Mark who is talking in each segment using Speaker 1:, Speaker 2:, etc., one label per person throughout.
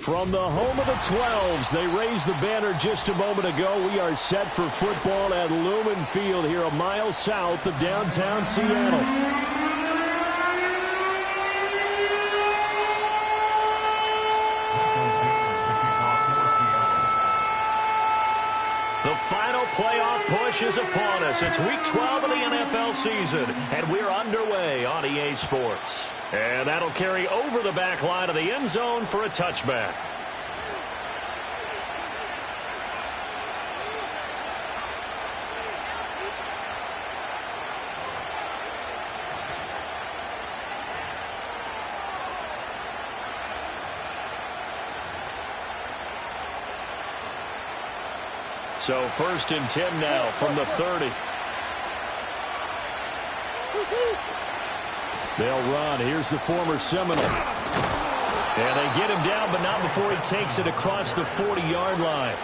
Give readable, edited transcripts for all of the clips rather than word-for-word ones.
Speaker 1: From the home of the 12s, they raised the banner just a moment ago. We are set for football at Lumen Field here a mile south of downtown Seattle. The final playoff push is upon us. It's Week 12 of the NFL season, and we're underway on EA Sports. And that'll carry over the back line of the end zone for a touchback. So 1st and 10 now from the 30. They'll run. Here's the former Seminole. And they get him down, but not before he takes it across the 40-yard line.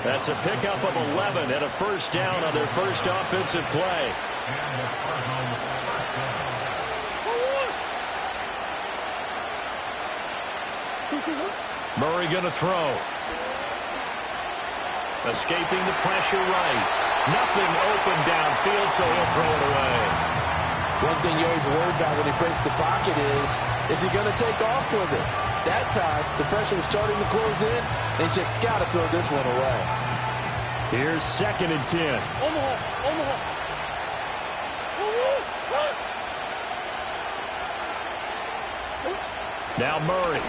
Speaker 1: That's a pickup of 11 and a first down on their first offensive play. Murray going to throw. Escaping the pressure right. Nothing open downfield, so he'll throw it away.
Speaker 2: One thing you always worry about when he breaks the pocket is he going to take off with it? That time, the pressure was starting to close in, and he's just got to throw this one away.
Speaker 1: Here's 2nd and 10. Now Murray.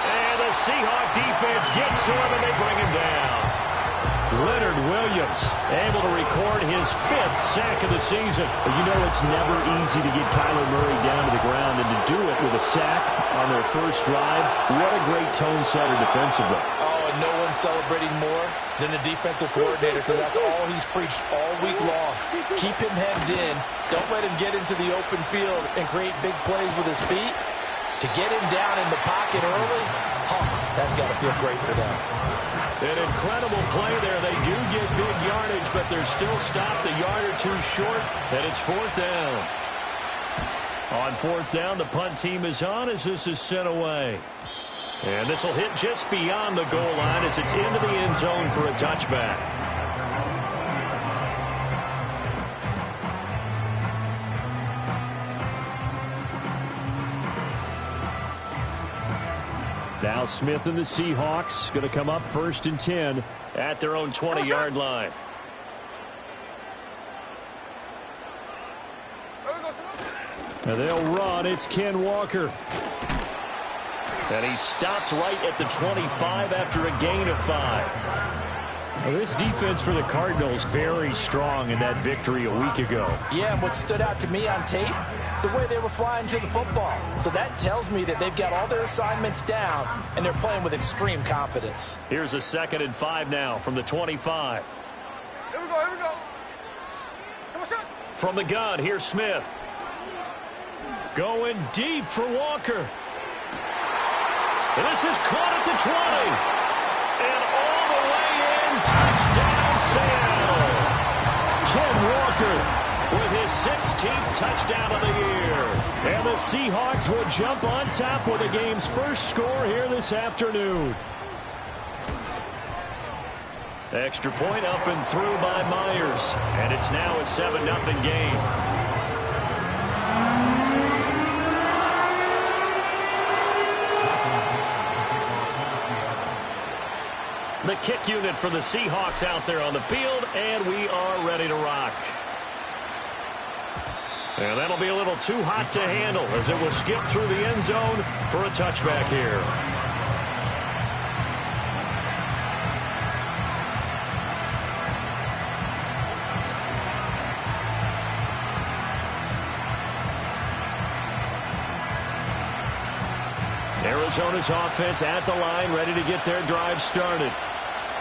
Speaker 1: And the Seahawk defense gets to him, and they bring him down. Leonard Williams able to record his 5th sack of the season. You know it's never easy to get Kyler Murray down to the ground, and to do it with a sack on their first drive, what a great tone setter defensively.
Speaker 2: Oh, and no one's celebrating more than the defensive coordinator, because that's all he's preached all week long. Keep him hemmed in. Don't let him get into the open field and create big plays with his feet. To get him down in the pocket early, that's got to feel great for them.
Speaker 1: An incredible play there. They do get big yardage, but they're still stopped a yard or two short, and it's 4th down. On 4th down, the punt team is on as this is sent away. And this will hit just beyond the goal line as it's into the end zone for a touchback. Now Smith and the Seahawks going to come up 1st and 10 at their own 20-yard line. And they'll run. It's Ken Walker. And he stopped right at the 25 after a gain of 5. Well, this defense for the Cardinals very strong in that victory a week ago.
Speaker 2: Yeah, and what stood out to me on tape, the way they were flying to the football. So that tells me that they've got all their assignments down, and they're playing with extreme confidence.
Speaker 1: Here's a 2nd and 5 now from the 25.
Speaker 3: Here we go.
Speaker 1: From the gun, here's Smith. Going deep for Walker. And this is caught at the 20. And all the way in, touchdown Seattle. Ken Walker with his 16th touchdown of the year. And the Seahawks will jump on top with the game's first score here this afternoon. Extra point up and through by Myers. And it's now a 7-0 game. The kick unit for the Seahawks out there on the field, and we are ready to rock. And that'll be a little too hot to handle as it will skip through the end zone for a touchback here. Arizona's offense at the line, ready to get their drive started.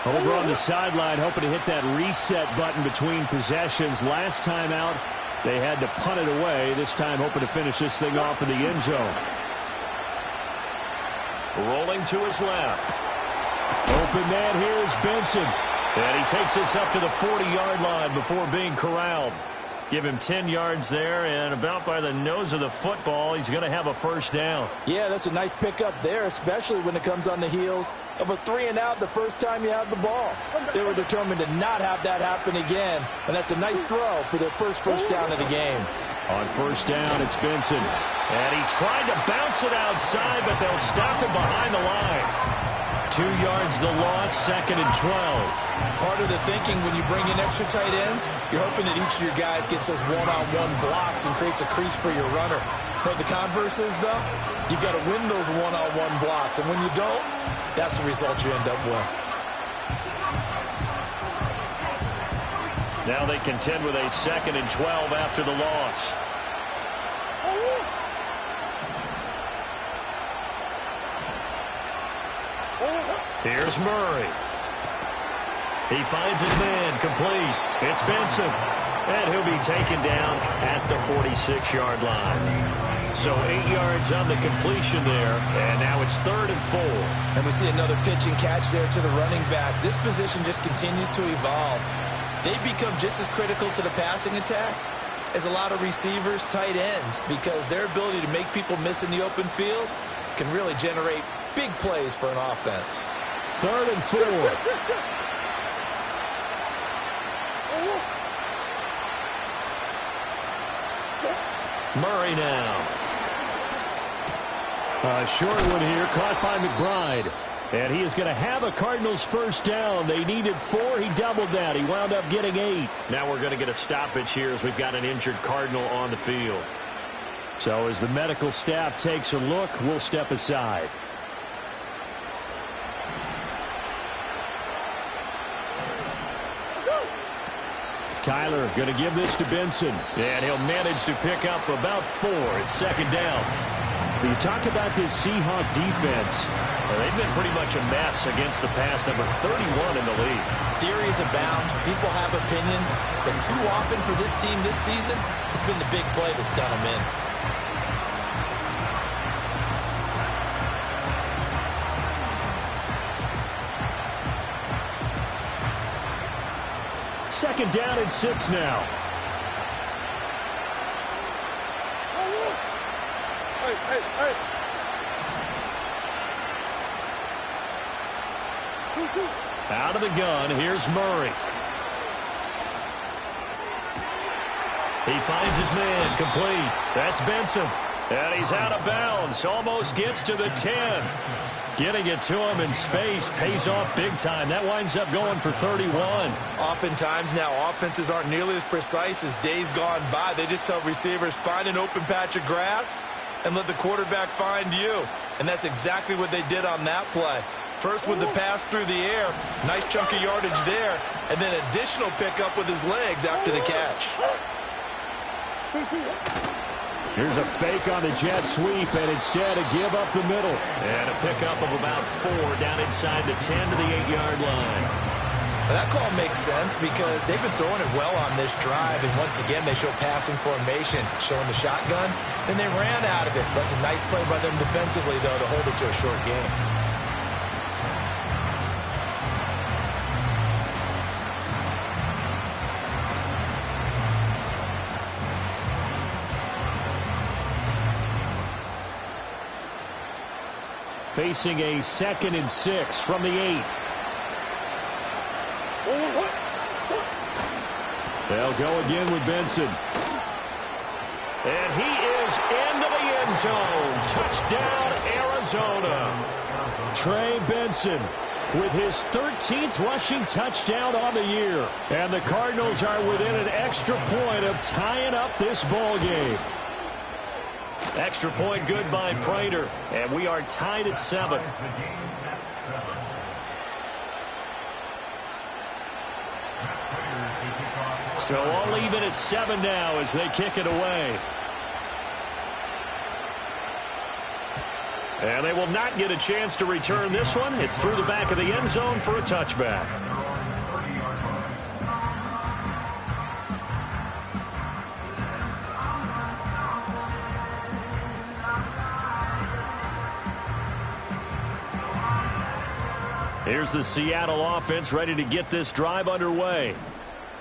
Speaker 1: Over on the sideline, hoping to hit that reset button between possessions. Last time out, they had to punt it away. This time, hoping to finish this thing off in the end zone. Rolling to his left. Open man here is Benson. And he takes this up to the 40-yard line before being corralled. Give him 10 yards there, and about by the nose of the football, he's going to have a first down.
Speaker 2: Yeah, that's a nice pickup there, especially when it comes on the heels of a 3-and-out the first time you have the ball. They were determined to not have that happen again, and that's a nice throw for their first down of the game.
Speaker 1: On first down, it's Benson. And he tried to bounce it outside, but they'll stop him behind the line. 2 yards the loss, 2nd and 12.
Speaker 2: Part of the thinking when you bring in extra tight ends, you're hoping that each of your guys gets those one-on-one blocks and creates a crease for your runner. But the converse is, though, you've got to win those one-on-one blocks. And when you don't, that's the result you end up with.
Speaker 1: Now they contend with a 2nd and 12 after the loss. Here's Murray. He finds his man, complete. It's Benson. And he'll be taken down at the 46-yard line. So 8 yards on the completion there, and now it's 3rd and 4.
Speaker 2: And we see another pitch and catch there to the running back. This position just continues to evolve. They become just as critical to the passing attack as a lot of receivers, tight ends, because their ability to make people miss in the open field can really generate big plays for an offense.
Speaker 1: 3rd and 4. Murray now. A short one here, caught by McBride. And he is going to have a Cardinals first down. They needed 4. He doubled that. He wound up getting 8. Now we're going to get a stoppage here as we've got an injured Cardinal on the field. So as the medical staff takes a look, we'll step aside. Kyler going to give this to Benson. And he'll manage to pick up about 4. It's 2nd down. You talk about this Seahawk defense. They've been pretty much a mess against the pass, number 31 in the league.
Speaker 2: Theories abound. People have opinions. But too often for this team this season, it's been the big play that's done them in.
Speaker 1: Second down and 6 now.
Speaker 3: Hey.
Speaker 1: Out of the gun, here's Murray. He finds his man, complete. That's Benson. And he's out of bounds, almost gets to the 10. Getting it to him in space pays off big time. That winds up going for 31.
Speaker 2: Oftentimes now, offenses aren't nearly as precise as days gone by. They just tell receivers, find an open patch of grass and let the quarterback find you. And that's exactly what they did on that play. First with the pass through the air, nice chunk of yardage there, and then additional pickup with his legs after the catch.
Speaker 1: Here's a fake on the jet sweep, and instead a give up the middle. And a pickup of about 4 down inside the 10 to the 8-yard line.
Speaker 2: Well, that call makes sense because they've been throwing it well on this drive, and once again they show passing formation, showing the shotgun. Then they ran out of it. That's a nice play by them defensively, though, to hold it to a short game.
Speaker 1: Facing a 2nd and 6 from the 8. They'll go again with Benson. And he is into the end zone. Touchdown, Arizona. Trey Benson with his 13th rushing touchdown on the year. And the Cardinals are within an extra point of tying up this ball game. Extra point good by Prater, and we are tied at 7. So all even at 7 now as they kick it away. And they will not get a chance to return this one. It's through the back of the end zone for a touchback. Here's the Seattle offense ready to get this drive underway.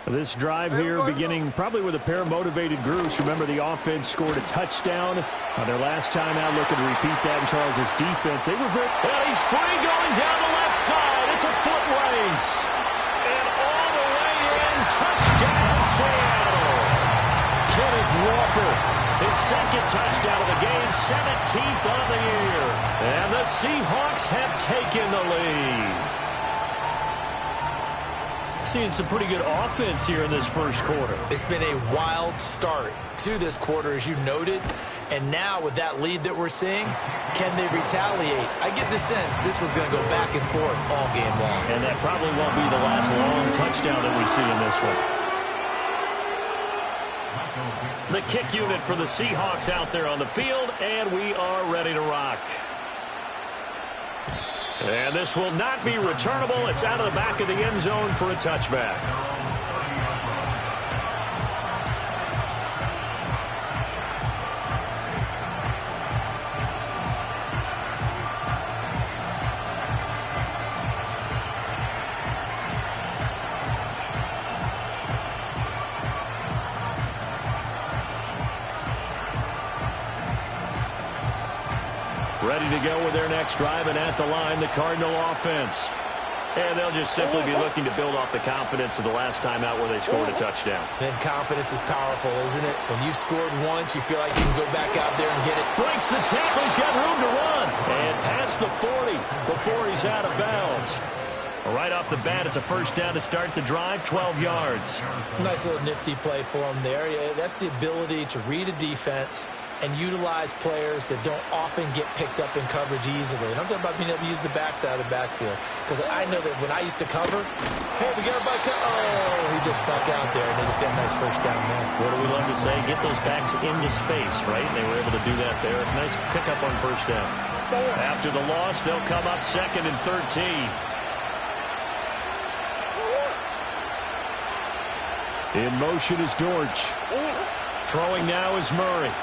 Speaker 1: This drive here beginning probably with a pair of motivated groups. Remember, the offense scored a touchdown on their last time out. Looking to repeat that in Charles' defense. They revert.
Speaker 2: Well, he's free going down the left side. It's a foot race.
Speaker 1: And all the way in. Touchdown, Seattle. Kenneth Walker. His second touchdown of the game. 17th on the year. And the Seahawks have taken the lead. Seeing some pretty good offense here in this first quarter.
Speaker 2: It's been a wild start to this quarter, as you noted. And now with that lead that we're seeing, can they retaliate? I get the sense this one's going to go back and forth all game long.
Speaker 1: And that probably won't be the last long touchdown that we see in this one. The kick unit for the Seahawks out there on the field, and we are ready to rock. And this will not be returnable. It's out of the back of the end zone for a touchback. Ready to go with their next drive, and at the line, the Cardinal offense. And they'll just simply be looking to build off the confidence of the last time out where they scored a touchdown.
Speaker 2: And confidence is powerful, isn't it? When you've scored once, you feel like you can go back out there and get it.
Speaker 1: Breaks the tackle. He's got room to run. And past the 40 before he's out of bounds. Right off the bat, it's a first down to start the drive, 12 yards.
Speaker 2: Nice little nifty play for him there. Yeah, that's the ability to read a defense and utilize players that don't often get picked up in coverage easily. And I'm talking about being able to use the backside of the backfield. Because I know that when I used to cover, hey, we got everybody oh, he just snuck out there, and they just got a nice first down there.
Speaker 1: What do we love to say? Get those backs into space, right? And they were able to do that there. Nice pickup on first down. After the loss, they'll come up 2nd and 13. In motion is Dortch. Throwing now is Murray.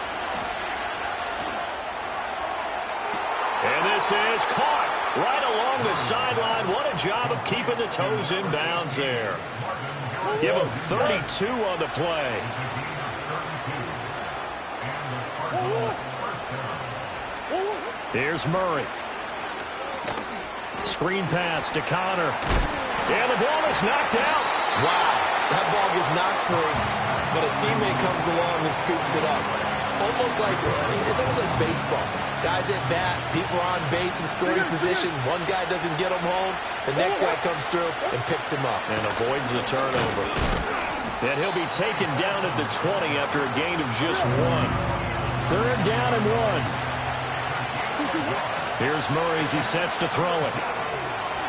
Speaker 1: And this is caught right along the sideline. What a job of keeping the toes in bounds there. Give him 32 on the play. Here's Murray. Screen pass to Connor. And the ball is knocked out.
Speaker 2: Wow, that ball gets knocked free, but a teammate comes along and scoops it up. It's almost like baseball. Guys at bat, people are on base in scoring position. One guy doesn't get him home. The next guy comes through and picks him up.
Speaker 1: And avoids the turnover. And he'll be taken down at the 20 after a gain of just 1. 3rd down and 1. Here's Murray as he sets to throw it.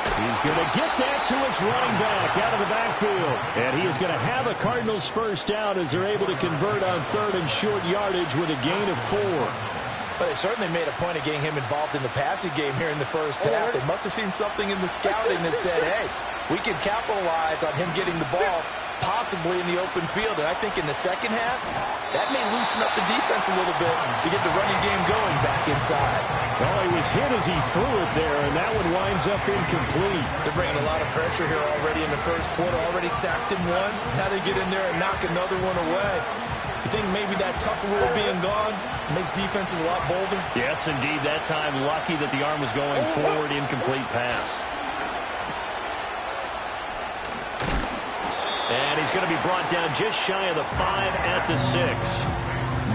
Speaker 1: He's going to get that to his running back out of the backfield. And he is going to have a Cardinals first down as they're able to convert on 3rd and short yardage with a gain of 4.
Speaker 2: But they certainly made a point of getting him involved in the passing game here in the first half. They must have seen something in the scouting that said, hey, we can capitalize on him getting the ball, possibly in the open field. And I think in the second half, that may loosen up the defense a little bit to get the running game going back inside.
Speaker 1: Well, he was hit as he threw it there, and that one winds up incomplete.
Speaker 2: They're bringing a lot of pressure here already in the first quarter. Already sacked him once. Now they get in there and knock another one away. You think maybe that Tucker rule being gone makes defenses a lot bolder?
Speaker 1: Yes, indeed. That time, lucky that the arm was going forward. Incomplete pass. And he's going to be brought down just shy of the 5 at the 6.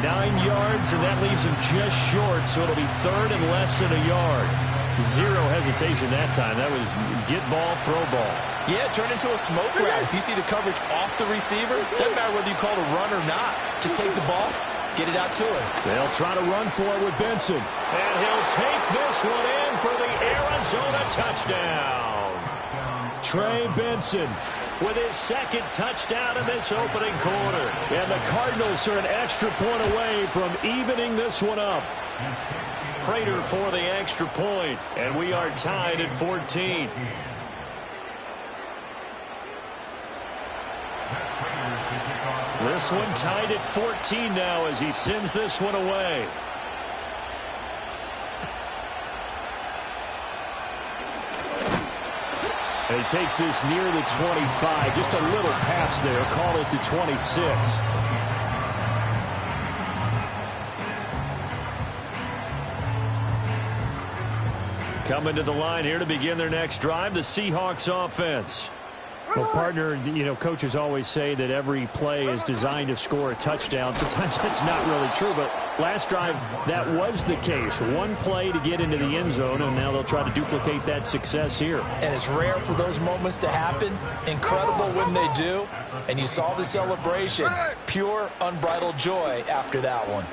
Speaker 1: 9 yards, and that leaves him just short, so it'll be 3rd and less than a yard. Zero hesitation that time. That was get ball, throw ball.
Speaker 2: Yeah, it turned into a smoke route. If you see the coverage off the receiver, doesn't matter whether you call it a run or not. Just take the ball, get it out to him.
Speaker 1: They'll try to run for it with Benson. And he'll take this one in for the Arizona touchdown. Trey Benson with his 2nd touchdown in this opening quarter. And the Cardinals are an extra point away from evening this one up. Prater for the extra point, and we are tied at 14. This one tied at 14 now as he sends this one away. He takes this near the 25. Just a little pass there. Call it the 26. Coming to the line here to begin their next drive, the Seahawks offense.
Speaker 4: Well, partner, you know, coaches always say that every play is designed to score a touchdown. Sometimes that's not really true, but last drive, that was the case. One play to get into the end zone, and now they'll try to duplicate that success here.
Speaker 2: And it's rare for those moments to happen. Incredible when they do. And you saw the celebration. Pure, unbridled joy after that one.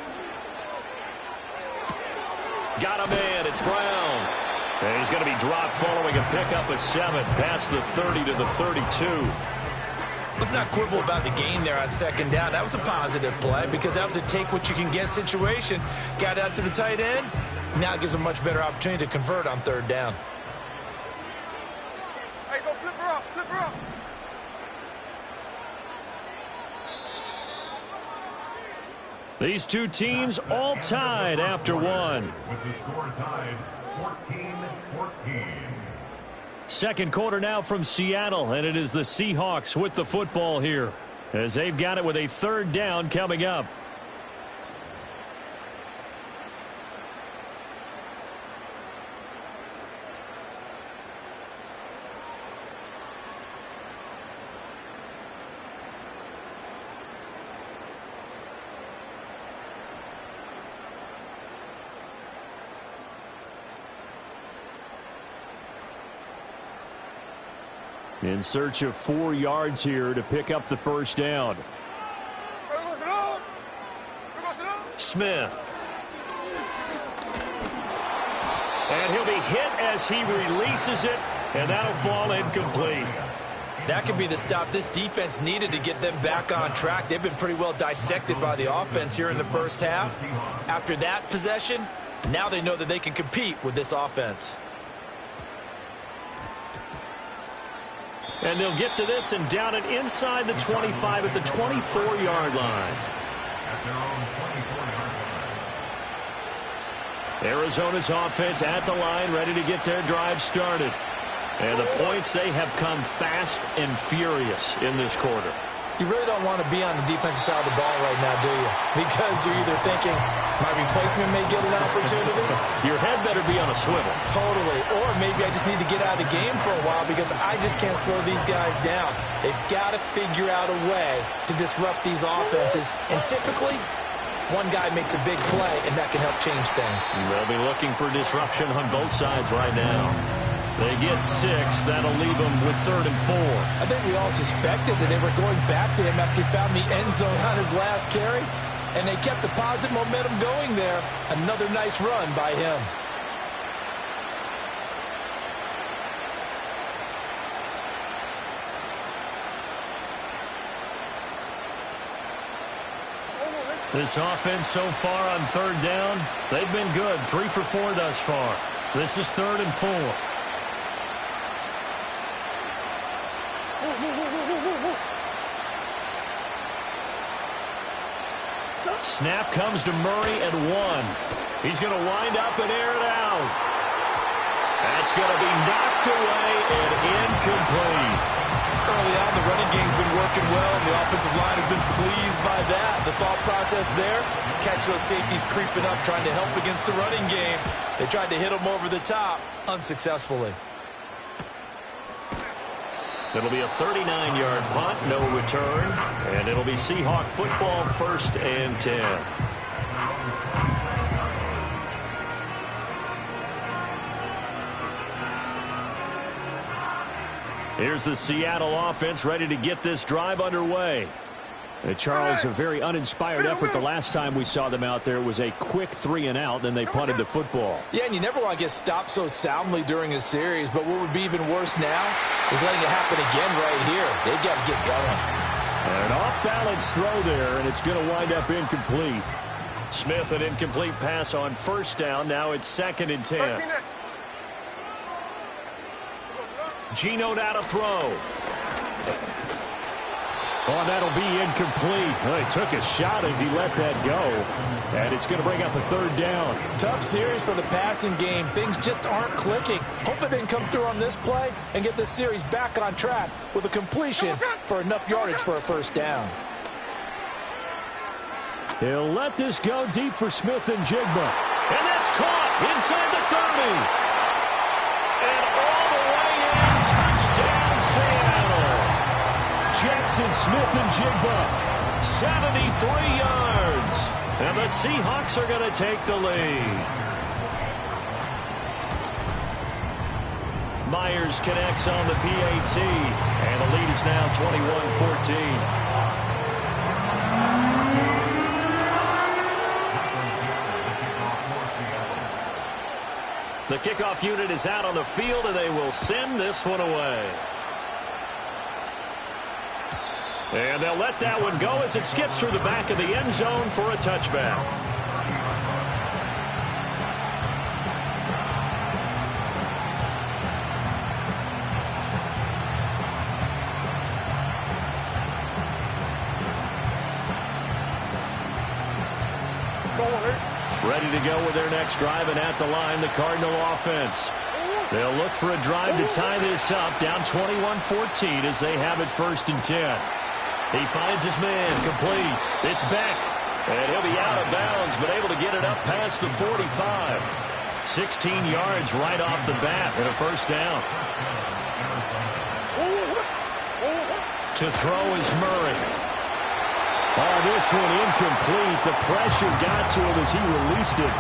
Speaker 1: Got him in. It's Brown. And he's going to be dropped following a pickup of 7 past the 30 to the 32.
Speaker 2: Let's not quibble about the gain there on second down. That was a positive play because that was a take-what-you-can-get situation. Got out to the tight end. Now it gives them a much better opportunity to convert on third down.
Speaker 3: Hey, go flip her up, flip her up.
Speaker 1: These two teams all tied after one.
Speaker 5: With the score tied 14-14.
Speaker 1: Second quarter now from Seattle, and it is the Seahawks with the football here as they've got it with a third down coming up. In search of 4 yards here to pick up the first down. Smith. And he'll be hit as he releases it, and that'll fall incomplete.
Speaker 2: That could be the stop this defense needed to get them back on track. They've been pretty well dissected by the offense here in the first half. After that possession, now they know that they can compete with this offense.
Speaker 1: And they'll get to this and down it inside the 25 at the 24-yard line. Arizona's offense at the line, ready to get their drive started. And the points, they have come fast and furious in this quarter.
Speaker 2: You really don't want to be on the defensive side of the ball right now, do you? Because you're either thinking, my replacement may get an opportunity.
Speaker 1: Your head better be on a swivel.
Speaker 2: Totally. Or maybe I just need to get out of the game for a while because I just can't slow these guys down. They've got to figure out a way to disrupt these offenses. And typically, one guy makes a big play, and that can help change things.
Speaker 1: They'll be looking for disruption on both sides right now. They get 6. That'll leave them with 3rd and 4.
Speaker 2: I think we all suspected that they were going back to him after he found the end zone on his last carry. And they kept the positive momentum going there. Another nice run by him.
Speaker 1: This offense so far on 3rd down, they've been good. 3 for 4 thus far. This is 3rd and 4. Snap comes to Murray at 1. He's going to wind up and air it out. That's going to be knocked away and incomplete.
Speaker 2: Early on, the running game's been working well, and the offensive line has been pleased by that. The thought process there, catch those safeties creeping up, trying to help against the running game. They tried to hit them over the top, unsuccessfully.
Speaker 1: It'll be a 39-yard punt, no return, and it'll be Seahawk football, 1st and 10. Here's the Seattle offense ready to get this drive underway.
Speaker 4: Charles, a very uninspired effort the last time we saw them out there. It was a quick 3-and-out, then they punted the football.
Speaker 2: Yeah, and you never want to get stopped so soundly during a series, but what would be even worse now is letting it happen again right here. They've got to get going.
Speaker 1: An off-balance throw there, and it's going to wind up incomplete. Smith, an incomplete pass on 1st down. Now it's 2nd and 10. Geno now to throw.
Speaker 4: Oh, that'll be incomplete. Well, he took a shot as he let that go. And it's going to bring up a third down.
Speaker 2: Tough series for the passing game. Things just aren't clicking. Hope they can come through on this play and get this series back on track with a completion for enough yardage for a first down.
Speaker 4: He'll let this go deep for Smith and Jigba. And that's caught inside the 30. And all the way in, touchdown Seattle. Jackson, Smith, and Jigba, 73 yards. And the Seahawks are going to take the lead. Myers connects on the PAT. And the lead is now 21-14. The kickoff unit is out on the field, and they will send this one away. And they'll let that one go as it skips through the back of the end zone for a touchback. Ready to go with their next drive, and at the line, the Cardinal offense. They'll look for a drive to tie this up, down 21-14 as they have it 1st and 10. He finds his man, complete. It's Beck, and he'll be out of bounds, but able to get it up past the 45. 16 yards right off the bat and a first down. To throw is Murray. Oh, this one incomplete. The pressure got to him as he released it.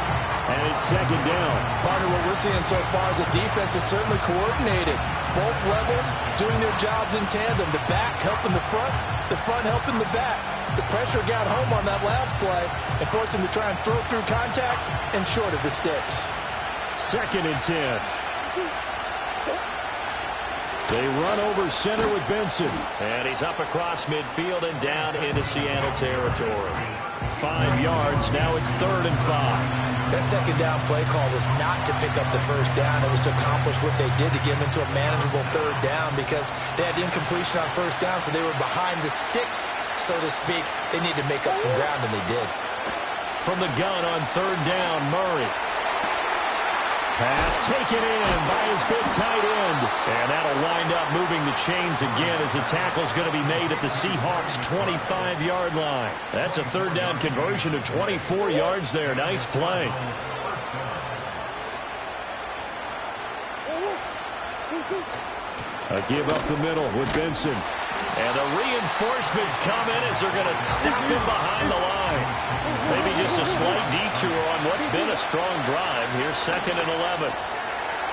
Speaker 4: And it's 2nd down.
Speaker 2: Partner, what we're seeing so far is the defense is certainly coordinated. Both levels doing their jobs in tandem. The back helping the front helping the back. The pressure got home on that last play and forced him to try and throw through contact and short of the sticks.
Speaker 4: 2nd and 10. They run over center with Benson. And he's up across midfield and down into Seattle territory. 5 yards. Now it's 3rd and 5.
Speaker 2: That 2nd down play call was not to pick up the first down. It was to accomplish what they did to get them into a manageable 3rd down because they had incompletion on first down, so they were behind the sticks, so to speak. They needed to make up some ground, and they did.
Speaker 4: From the gun on 3rd down, Murray. Pass taken in by his big tight end. And that'll wind up moving the chains again as the tackle's going to be made at the Seahawks' 25-yard line. That's a 3rd down conversion of 24 yards there. Nice play. A give up the middle with Benson. And the reinforcements come in as they're going to stop him behind the line. Maybe just a slight detour on what's been a strong drive. Here's 2nd and 11.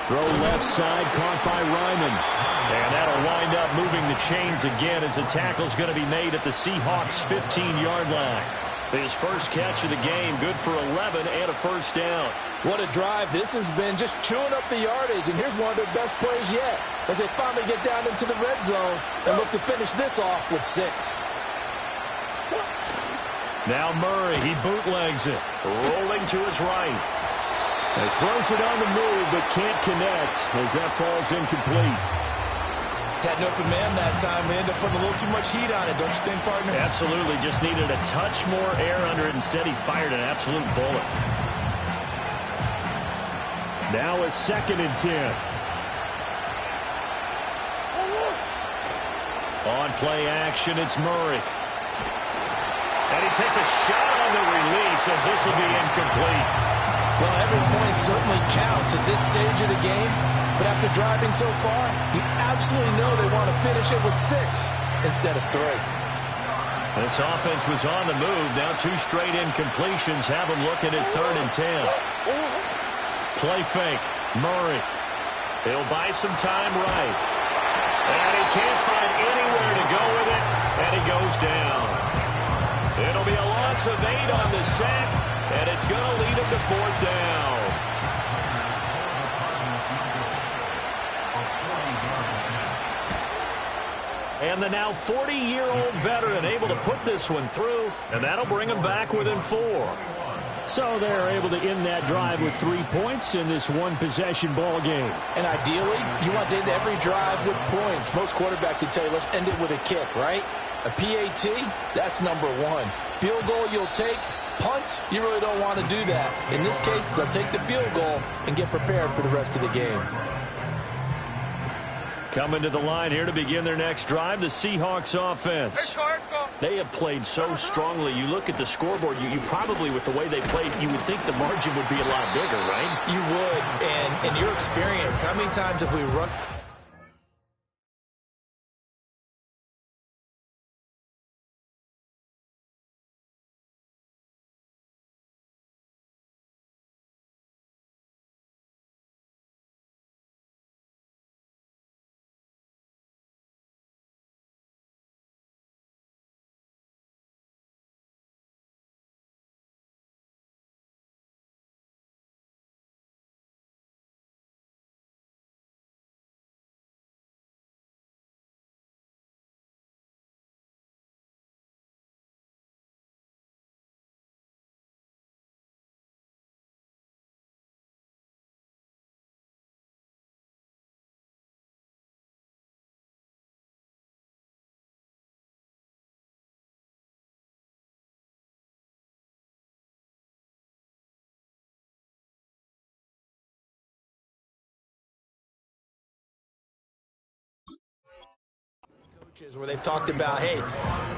Speaker 4: Throw left side, caught by Ryman. And that'll wind up moving the chains again as the tackle's going to be made at the Seahawks' 15-yard line. His first catch of the game, good for 11 and a first down.
Speaker 2: What a drive this has been, just chewing up the yardage. And here's one of their best plays yet as they finally get down into the red zone and look to finish this off with 6.
Speaker 4: Now Murray, he bootlegs it, rolling to his right. And throws it on the move, but can't connect as that falls incomplete.
Speaker 2: Had an open man that time. We ended up putting a little too much heat on it, don't you think, partner?
Speaker 4: Absolutely. Just needed a touch more air under it. Instead, he fired an absolute bullet. Now a 2nd and 10. On play action, it's Murray. And he takes a shot on the release as this will be incomplete.
Speaker 2: Well, every point certainly counts at this stage of the game. But after driving so far, you absolutely know they want to finish it with 6 instead of 3.
Speaker 4: This offense was on the move. Now 2 straight incompletions have them looking at 3rd and 10. Play fake. Murray. He'll buy some time right. And he can't find anywhere to go with it. And he goes down. It'll be a loss of 8 on the sack. And it's going to lead him to 4th down. And the now 40-year-old veteran able to put this one through, and that'll bring him back within 4. So they're able to end that drive with 3 points in this one-possession ball game.
Speaker 2: And ideally, you want to end every drive with points. Most quarterbacks would tell you, let's end it with a kick, right? A PAT, that's number one. Field goal you'll take. Punts, you really don't want to do that. In this case, they'll take the field goal and get prepared for the rest of the game.
Speaker 4: Coming to the line here to begin their next drive, the Seahawks offense.
Speaker 3: Let's go.
Speaker 1: They have played so strongly. You look at the scoreboard, you probably, with the way they played, you would think the margin would be a lot bigger, right?
Speaker 2: You would, and in your experience, how many times have we run... where they've talked about, hey,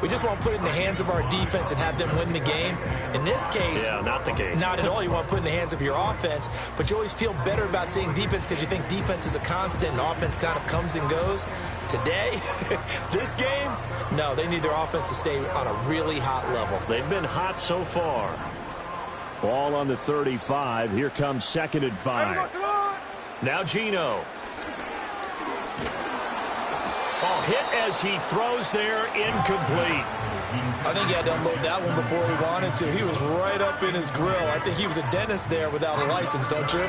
Speaker 2: we just want to put it in the hands of our defense and have them win the game. In this case,
Speaker 1: yeah, not the case.
Speaker 2: Not at all. You want to put it in the hands of your offense, but you always feel better about seeing defense because you think defense is a constant and offense kind of comes and goes. Today, this game, no, they need their offense to stay on a really hot level.
Speaker 4: They've been hot so far. Ball on the 35. Here comes 2nd and 5.
Speaker 1: Now Geno. Oh, hit as he throws there, incomplete.
Speaker 2: I think he had to unload that one before he wanted to. He was right up in his grill. I think he was a dentist there without a license, don't you?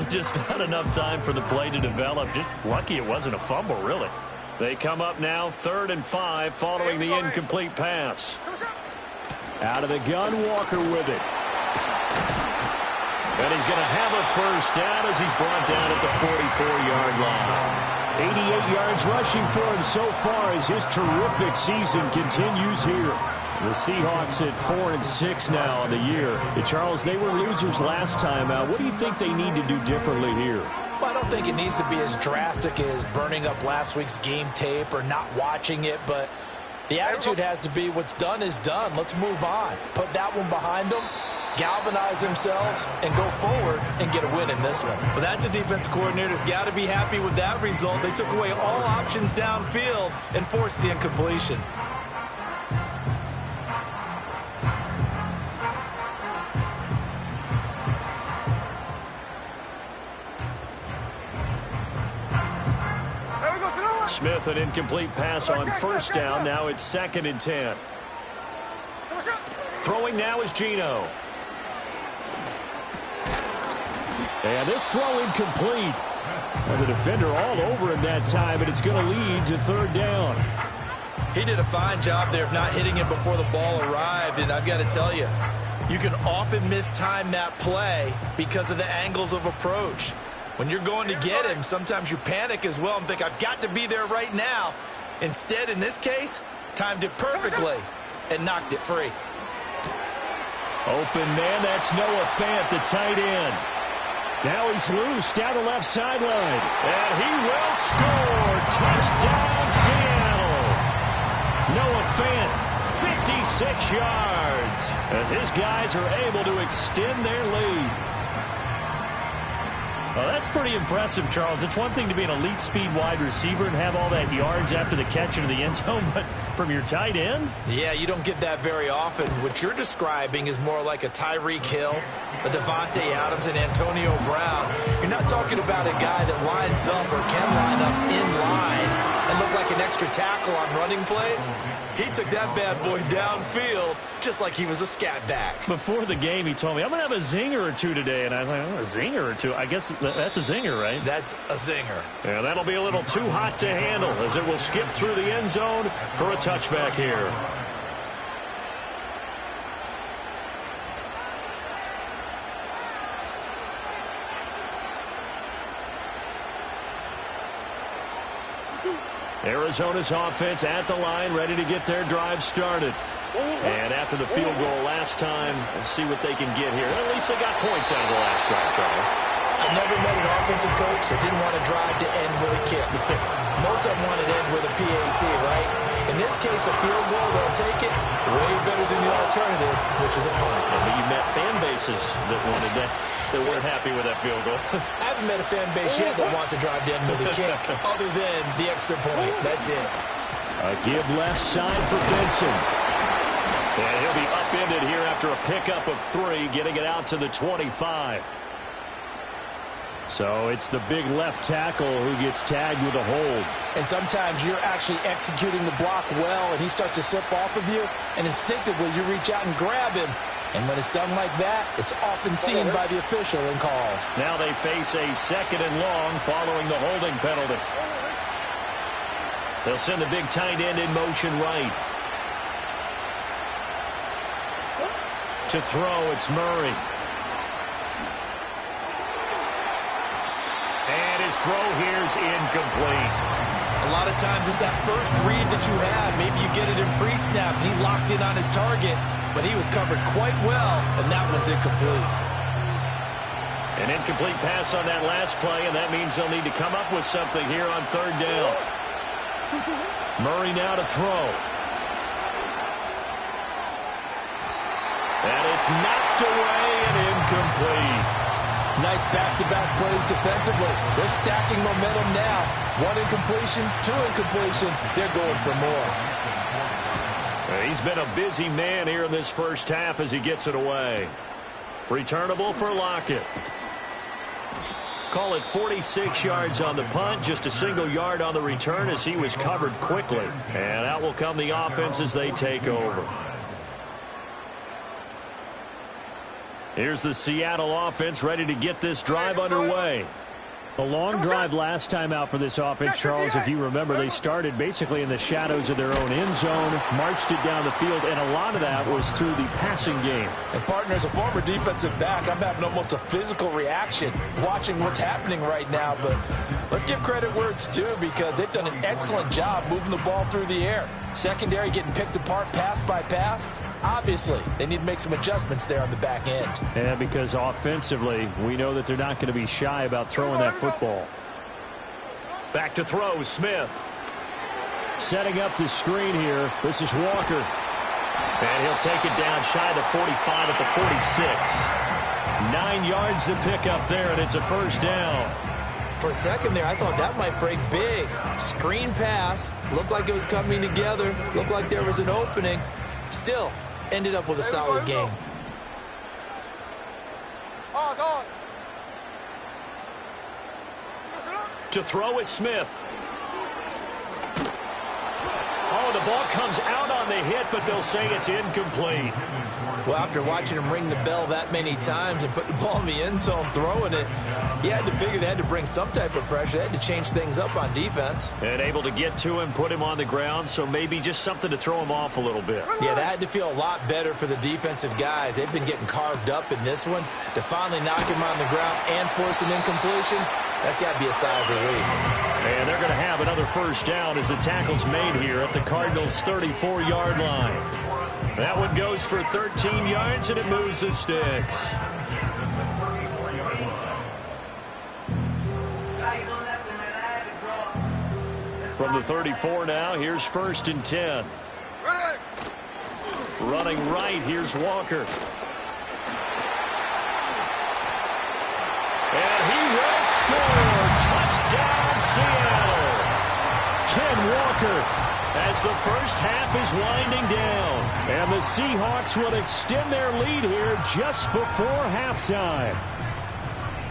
Speaker 4: Just not enough time for the play to develop. Just lucky it wasn't a fumble, really. They come up now 3rd and 5 following the incomplete pass. Out of the gun, Walker with it. And he's going to have a first down as he's brought down at the 44-yard line. 88 yards rushing for him so far as his terrific season continues here. The Seahawks at 4-6 now on the year. Charles, they were losers last time out. What do you think they need to do differently here?
Speaker 2: Well, I don't think it needs to be as drastic as burning up last week's game tape or not watching it, but the attitude has to be what's done is done. Let's move on. Put that one behind them, galvanize themselves, and go forward and get a win in this one. Well, that's a defensive coordinator's got to be happy with that result. They took away all options downfield and forced the incompletion.
Speaker 4: Smith, an incomplete pass on first down. Now it's 2nd and 10. Throwing now is Geno. And this throw incomplete. And the defender all over him that time, and it's going to lead to 3rd down.
Speaker 2: He did a fine job there of not hitting him before the ball arrived, and I've got to tell you, you can often mistime that play because of the angles of approach. When you're going to get him, sometimes you panic as well and think, I've got to be there right now. Instead, in this case, timed it perfectly and knocked it free.
Speaker 4: Open man, that's Noah Fant, the tight end. Now he's loose down the left sideline. And he will score. Touchdown, Seattle. Noah Fant, 56 yards, as his guys are able to extend their lead. Well, that's pretty impressive, Charles. It's one thing to be an elite speed wide receiver and have all that yards after the catch into the end zone, but from your tight end?
Speaker 2: Yeah, you don't get that very often. What you're describing is more like a Tyreek Hill, a Devontae Adams, and Antonio Brown. You're not talking about a guy that lines up or can line up in line and look like an extra tackle on running plays. He took that bad boy downfield just like he was a scat back.
Speaker 4: Before the game, he told me, I'm going to have a zinger or two today. And I was like, oh, a zinger or two? I guess that's a zinger, right?
Speaker 2: That's a zinger.
Speaker 4: Yeah, that'll be a little too hot to handle as it will skip through the end zone for a touchback here. Arizona's offense at the line, ready to get their drive started. And after the field goal last time, let's see what they can get here. At least they got points out of the last drive, Charles.
Speaker 2: I never met an offensive coach that didn't want to drive to end with a kick. Most of them want to end with a PAT, right? In this case, a field goal, they'll take it. Way better than the alternative, which is a punt.
Speaker 4: But you met fan bases that wanted that, that weren't happy with that field goal.
Speaker 2: I haven't met a fan base yet that wants to drive to end with a kick, other than the extra point. That's it.
Speaker 4: A give left side for Benson. And he'll be upended here after a pickup of 3, getting it out to the 25. So it's the big left tackle who gets tagged with a hold.
Speaker 2: And sometimes you're actually executing the block well, and he starts to slip off of you, and instinctively you reach out and grab him. And when it's done like that, it's often seen by the official and called.
Speaker 4: Now they face a 2nd and long following the holding penalty. They'll send the big tight end in motion right. To throw, it's Murray. And his throw here's incomplete.
Speaker 2: A lot of times it's that first read that you have. Maybe you get it in pre-snap, and he locked in on his target, but he was covered quite well, and that one's incomplete.
Speaker 4: An incomplete pass on that last play, and that means they'll need to come up with something here on 3rd down. Murray now to throw. And it's knocked away and incomplete.
Speaker 2: Nice back-to-back plays defensively. They're stacking momentum now. 1 incompletion, 2 incompletion. They're going for more.
Speaker 4: He's been a busy man here in this first half as he gets it away. Returnable for Lockett. Call it 46 yards on the punt, just a single yard on the return as he was covered quickly. And out will come the offense as they take over. Here's the Seattle offense ready to get this drive underway. A long drive last time out for this offense, Charles. If you remember, they started basically in the shadows of their own end zone, marched it down the field, and a lot of that was through the passing game.
Speaker 2: And, partner, as a former defensive back, I'm having almost a physical reaction watching what's happening right now. But let's give credit where it's due, because they've done an excellent job moving the ball through the air. Secondary getting picked apart pass by pass. Obviously, they need to make some adjustments there on the back end.
Speaker 4: And because offensively, we know that they're not going to be shy about throwing that football. Back to throw, Smith. Setting up the screen here. This is Walker. And he'll take it down shy of the 45 at the 46. 9 yards to pick up there, and it's a 1st down.
Speaker 2: For a second there, I thought that might break big. Screen pass. Looked like it was coming together. Looked like there was an opening. Still, ended up with a solid game.
Speaker 4: To throw is Smith. Oh, the ball comes out on the hit, but they'll say it's incomplete.
Speaker 2: Well, after watching him ring the bell that many times and put the ball in the end zone, throwing it, he had to figure they had to bring some type of pressure. They had to change things up on defense.
Speaker 4: And able to get to him, put him on the ground, so maybe just something to throw him off a little bit.
Speaker 2: Yeah, that had to feel a lot better for the defensive guys. They've been getting carved up in this one. To finally knock him on the ground and force an incompletion, that's got to be a sigh of relief.
Speaker 4: And they're going to have another 1st down as the tackle's made here at the Cardinals' 34-yard line. That one goes for 13 yards, and it moves the sticks. From the 34 now, here's 1st and 10. Running right, here's Walker. And he will score. Touchdown, Seattle. Ken Walker, as the first half is winding down. And the Seahawks will extend their lead here just before halftime.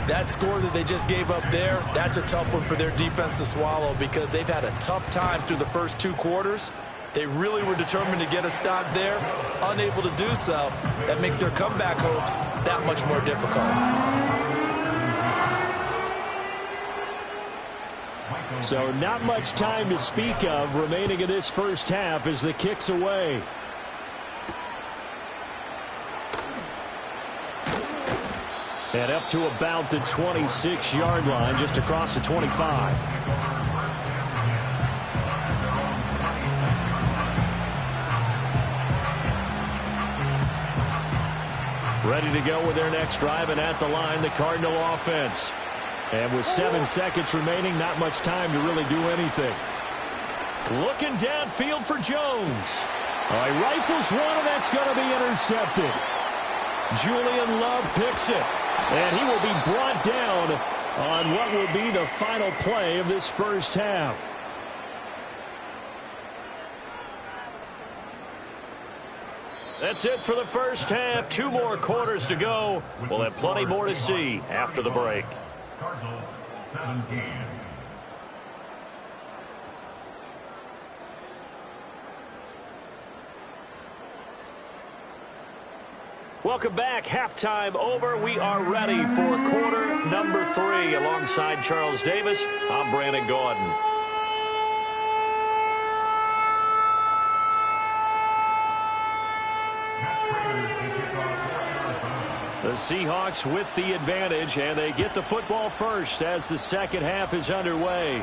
Speaker 2: That score that they just gave up there, that's a tough one for their defense to swallow, because they've had a tough time through the first 2 quarters. They really were determined to get a stop there, unable to do so. That makes their comeback hopes that much more difficult.
Speaker 4: So not much time to speak of remaining in this first half as the kick's away. And up to about the 26-yard line, just across the 25. Ready to go with their next drive, and at the line, the Cardinal offense. And with 7 seconds remaining, not much time to really do anything. Looking downfield for Jones. All right, rifles one, and that's going to be intercepted. Julian Love picks it, and he will be brought down on what will be the final play of this first half. That's it for the first half. 2 more quarters to go. We'll have plenty more to see after the break.
Speaker 5: Cardinals 17.
Speaker 4: Welcome back. Halftime over. We are ready for quarter number 3. Alongside Charles Davis, I'm Brandon Gordon. The Seahawks with the advantage, and they get the football first as the second half is underway.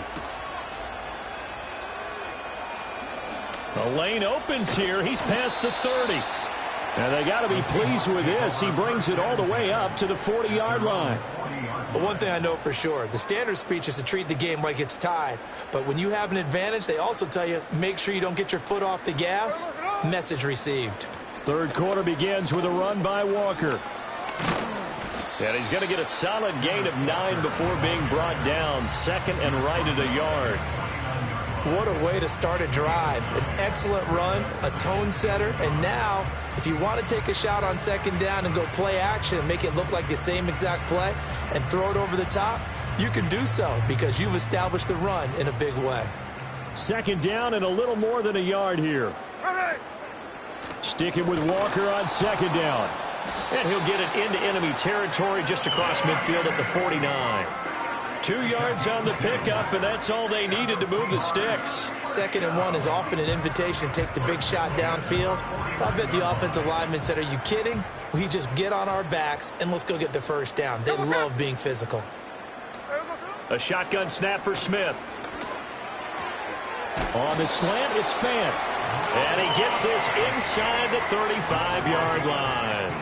Speaker 4: The lane opens here. He's past the 30. And they got to be pleased with this. He brings it all the way up to the 40-yard line.
Speaker 2: But one thing I know for sure, the standard speech is to treat the game like it's tied. But when you have an advantage, they also tell you, make sure you don't get your foot off the gas. Message received.
Speaker 4: Third quarter begins with a run by Walker. And he's going to get a solid gain of 9 before being brought down. Second and right at a yard.
Speaker 2: What a way to start a drive. An excellent run, a tone setter, and now if you want to take a shot on second down and go play action and make it look like the same exact play and throw it over the top, you can do so because you've established the run in a big way.
Speaker 4: Second down and a little more than a yard here. Sticking with Walker on second down. And he'll get it into enemy territory just across midfield at the 49. 2 yards on the pickup, and that's all they needed to move the sticks.
Speaker 2: 2nd and 1 is often an invitation to take the big shot downfield. I bet the offensive lineman said, are you kidding? We just get on our backs and let's go get the first down. They love being physical.
Speaker 4: A shotgun snap for Smith. On the slant, it's Fant. And he gets this inside the 35-yard line.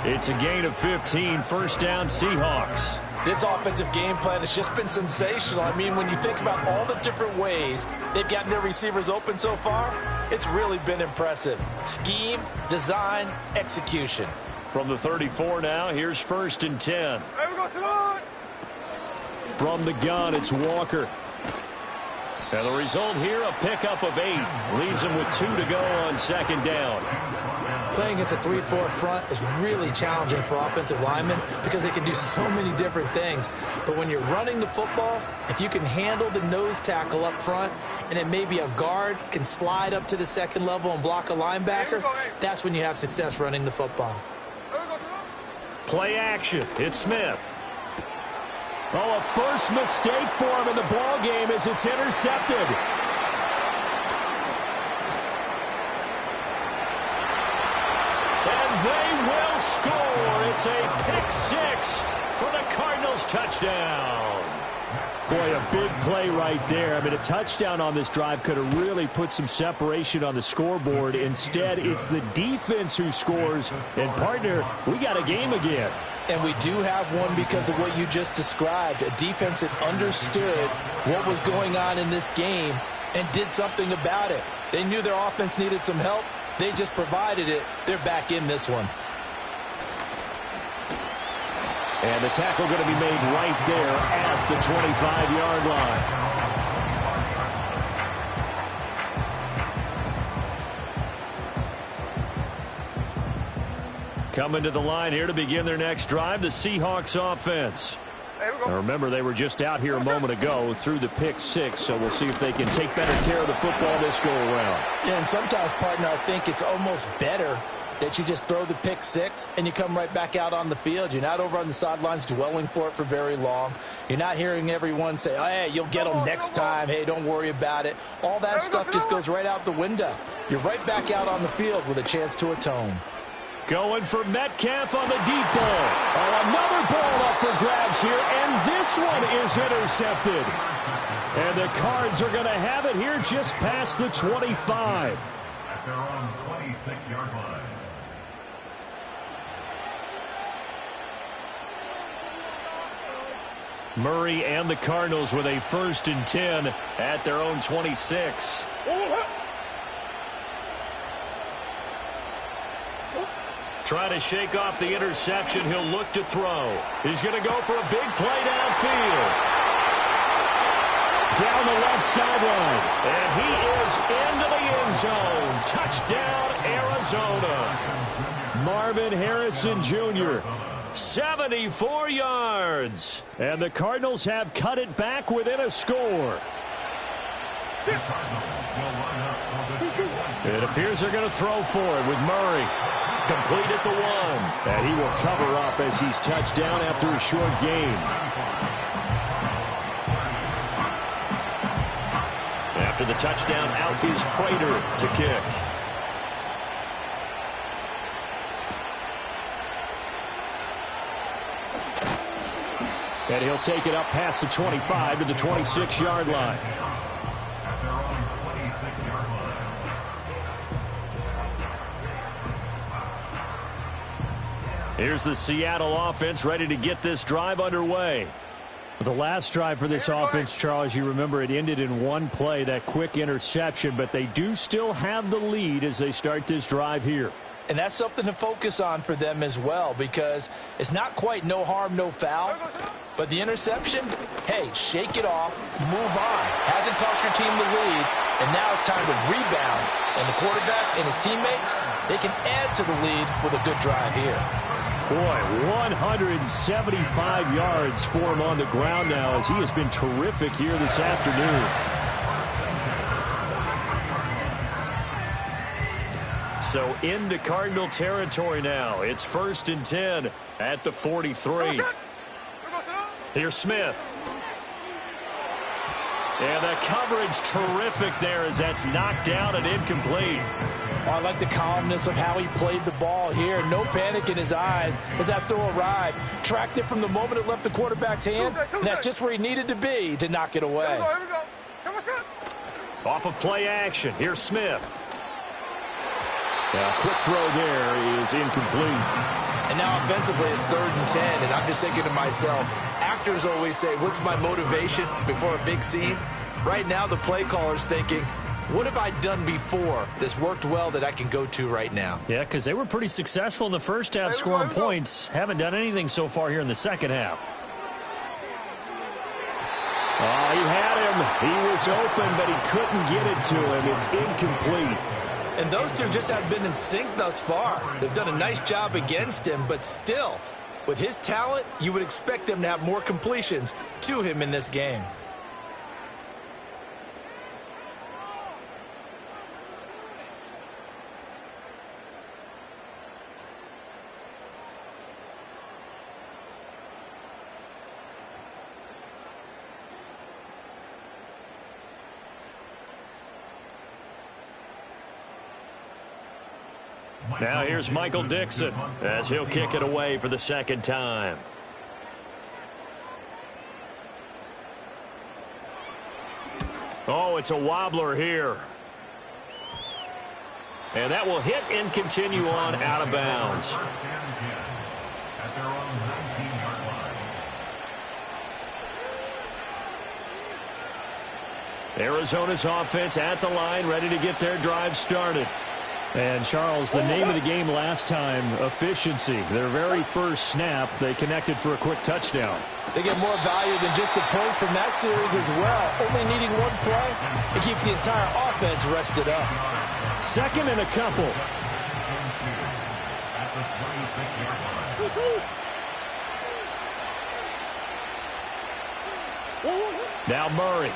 Speaker 4: It's a gain of 15, first down Seahawks.
Speaker 2: This offensive game plan has just been sensational. I mean, when you think about all the different ways they've gotten their receivers open so far, it's really been impressive. Scheme, design, execution.
Speaker 4: From the 34 now, here's 1st and 10. From the gun, it's Walker. And the result here, a pickup of 8. Leaves him with 2 to go on second down.
Speaker 2: Playing against a 3-4 front is really challenging for offensive linemen because they can do so many different things. But when you're running the football, if you can handle the nose tackle up front and then maybe a guard can slide up to the second level and block a linebacker, that's when you have success running the football.
Speaker 4: Play action. It's Smith. Oh, a first mistake for him in the ball game as it's intercepted. They will score. It's a pick 6 for the Cardinals touchdown. Boy, a big play right there. I mean, a touchdown on this drive could have really put some separation on the scoreboard. Instead, it's the defense who scores. And, partner, we got a game again.
Speaker 2: And we do have one because of what you just described. A defense that understood what was going on in this game and did something about it. They knew their offense needed some help. They just provided it. They're back in this one.
Speaker 4: And the tackle going to be made right there at the 25-yard line. Coming to the line here to begin their next drive, the Seahawks offense. Now remember, they were just out here a moment ago through the pick 6, so we'll see if they can take better care of the football this go-around.
Speaker 2: Yeah, and sometimes, partner, I think it's almost better that you just throw the pick 6 and you come right back out on the field. You're not over on the sidelines dwelling for it for very long. You're not hearing everyone say, oh, hey, you'll get them next time. Hey, don't worry about it. All that stuff just goes right out the window. You're right back out on the field with a chance to atone.
Speaker 4: Going for Metcalf on the deep ball. Oh, another ball up for grabs here, and this one is intercepted. And the Cards are going to have it here just past the 25.
Speaker 5: At their own 26-yard line.
Speaker 1: Murray and the Cardinals with a 1st and 10 at their own 26. Trying to shake off the interception. He'll look to throw. He's going to go for a big play downfield. Down the left sideline. And he is into the end zone. Touchdown, Arizona. Marvin Harrison Jr., 74 yards. And the Cardinals have cut it back within a score. It appears they're going to throw for it with Murray. Complete at the 1. And he will cover up as he's touched down after a short gain. After the touchdown, out is Prater to kick. And he'll take it up past the 25 to the 26-yard line. Here's the Seattle offense ready to get this drive underway. The last drive for this offense, Charles, you remember it ended in one play, that quick interception, but they do still have the lead as they start this drive here.
Speaker 2: And that's something to focus on for them as well, because it's not quite no harm, no foul. But the interception, hey, shake it off, move on. Hasn't cost your team the lead, and now it's time to rebound. And the quarterback and his teammates, they can add to the lead with a good drive here.
Speaker 1: Boy, 175 yards for him on the ground now as he has been terrific here this afternoon. So into Cardinal territory now. It's 1st and 10 at the 43. Here's Smith. And the coverage terrific there as that's knocked down and incomplete.
Speaker 2: Oh, I like the calmness of how he played the ball here. No panic in his eyes as that throw arrived. Tracked it from the moment it left the quarterback's hand, and that's just where he needed to be to knock it away.
Speaker 1: Off of play action. Here's Smith. A quick throw there is incomplete.
Speaker 2: And now offensively it's 3rd and 10, and I'm just thinking to myself, actors always say, what's my motivation before a big scene? Right now the play caller's thinking, what have I done before that's worked well that I can go to right now?
Speaker 1: Yeah, because they were pretty successful in the first half scoring points. Haven't done anything so far here in the second half. Oh, he had him. He was open, but he couldn't get it to him. It's incomplete.
Speaker 2: And those two just have been in sync thus far. They've done a nice job against him, but still, with his talent, you would expect them to have more completions to him in this game.
Speaker 1: Now here's Michael Dixon as he'll kick it away for the second time. Oh, it's a wobbler here. And that will hit and continue on out of bounds. Arizona's offense at the line, ready to get their drive started. And, Charles, the name of the game last time, efficiency. Their very first snap, they connected for a quick touchdown.
Speaker 2: They get more value than just the points from that series as well. Only needing one play, it keeps the entire offense rested up.
Speaker 1: 2nd and a couple. Now Murray.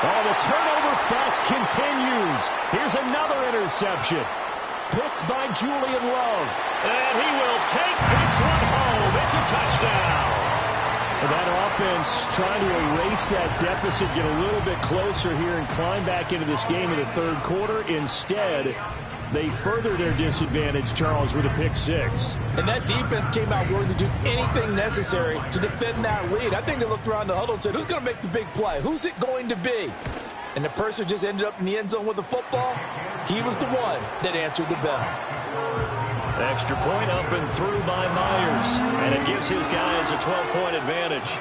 Speaker 1: Oh, the turnover fest continues. Here's another interception. Picked by Julian Love. And he will take this one home. It's a touchdown. And that offense trying to erase that deficit, get a little bit closer here and climb back into this game in the 3rd quarter. Instead, they further their disadvantage, Charles, with a pick 6.
Speaker 2: And that defense came out willing to do anything necessary to defend that lead. I think they looked around the huddle and said, who's going to make the big play? Who's it going to be? And the person just ended up in the end zone with the football. He was the one that answered the bell.
Speaker 1: Extra point up and through by Myers. And it gives his guys a 12-point advantage.